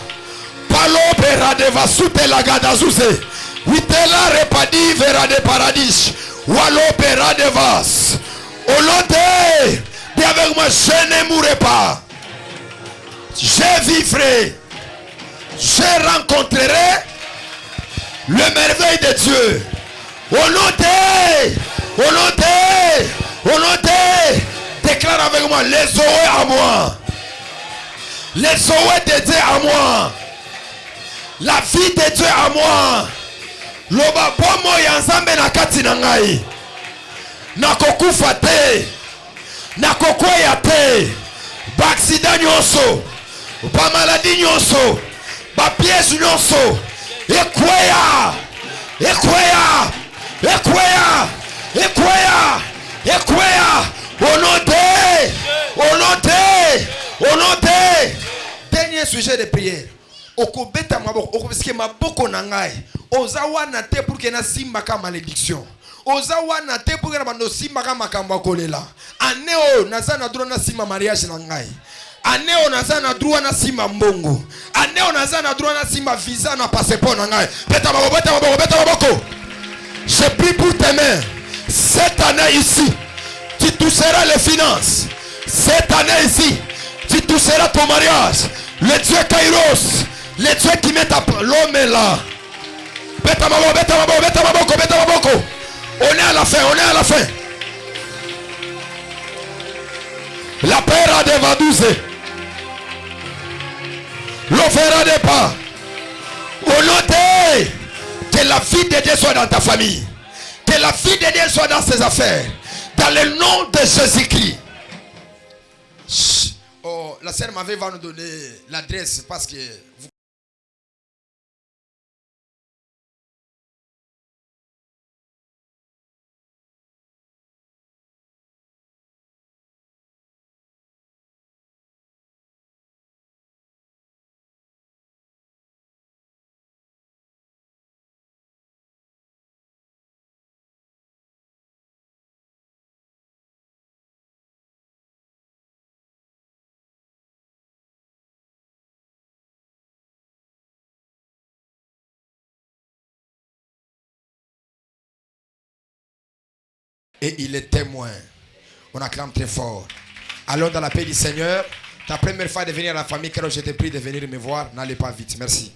Palo Berade Vasute Lagada Zuze. Witela Repadi Verade Paradis. Walo Berade Vas. Olote. Dis avec moi, je ne mourrai pas. Je vivrai. Je rencontrerai le merveille de Dieu. Olote. Olote. Olote. Déclare avec moi, les Zoé à moi. Les Zoé de Dieu à moi. La vie de Dieu à moi. Loba bomo ya nzambe na kati na ngai. Nakokufa te. Nakokweya te. Ba accident nyonso. Ba maladie nyonso. Ba piège nyonso. Ekweya. Ekweya. Ekweya. Ekweya. Ekweya. Honoté. Honoté. Honoté. Dernier sujet de prière. Okobeta maboko, okobisike maboko na ngai. Oza wana te pour que na simba ka malédiction. Oza wana te pour que na bando simba ka makambo kolela. Aneo naza na droit na simba mariage na ngai. Aneo naza na droit na simba mbongo. Aneo naza na droit na simba visa na passeport na ngai. Beta maboko, beta maboko, beta maboko. Je prie pour tes mains. Cette année ici, tu toucheras les finances. Cette année ici, tu toucheras ton mariage. Le Dieu Kairos. Le Dieu qui met l'homme est là. Beta maboko, beta maboko, beta maboko, beta maboko. On est à la fin, on est à la fin. La pera de Vadouze. L'offera de pas. Au nom de que la vie de Dieu soit dans ta famille. Que la vie de Dieu soit dans ses affaires. Dans le nom de Jésus-Christ. Oh, la sœur m'avait va nous donner l'adresse parce que vous et il est témoin. On acclame très fort. Allons dans la paix du Seigneur. Ta première fois de venir à la famille, car je t'ai pris de venir me voir. N'allez pas vite. Merci.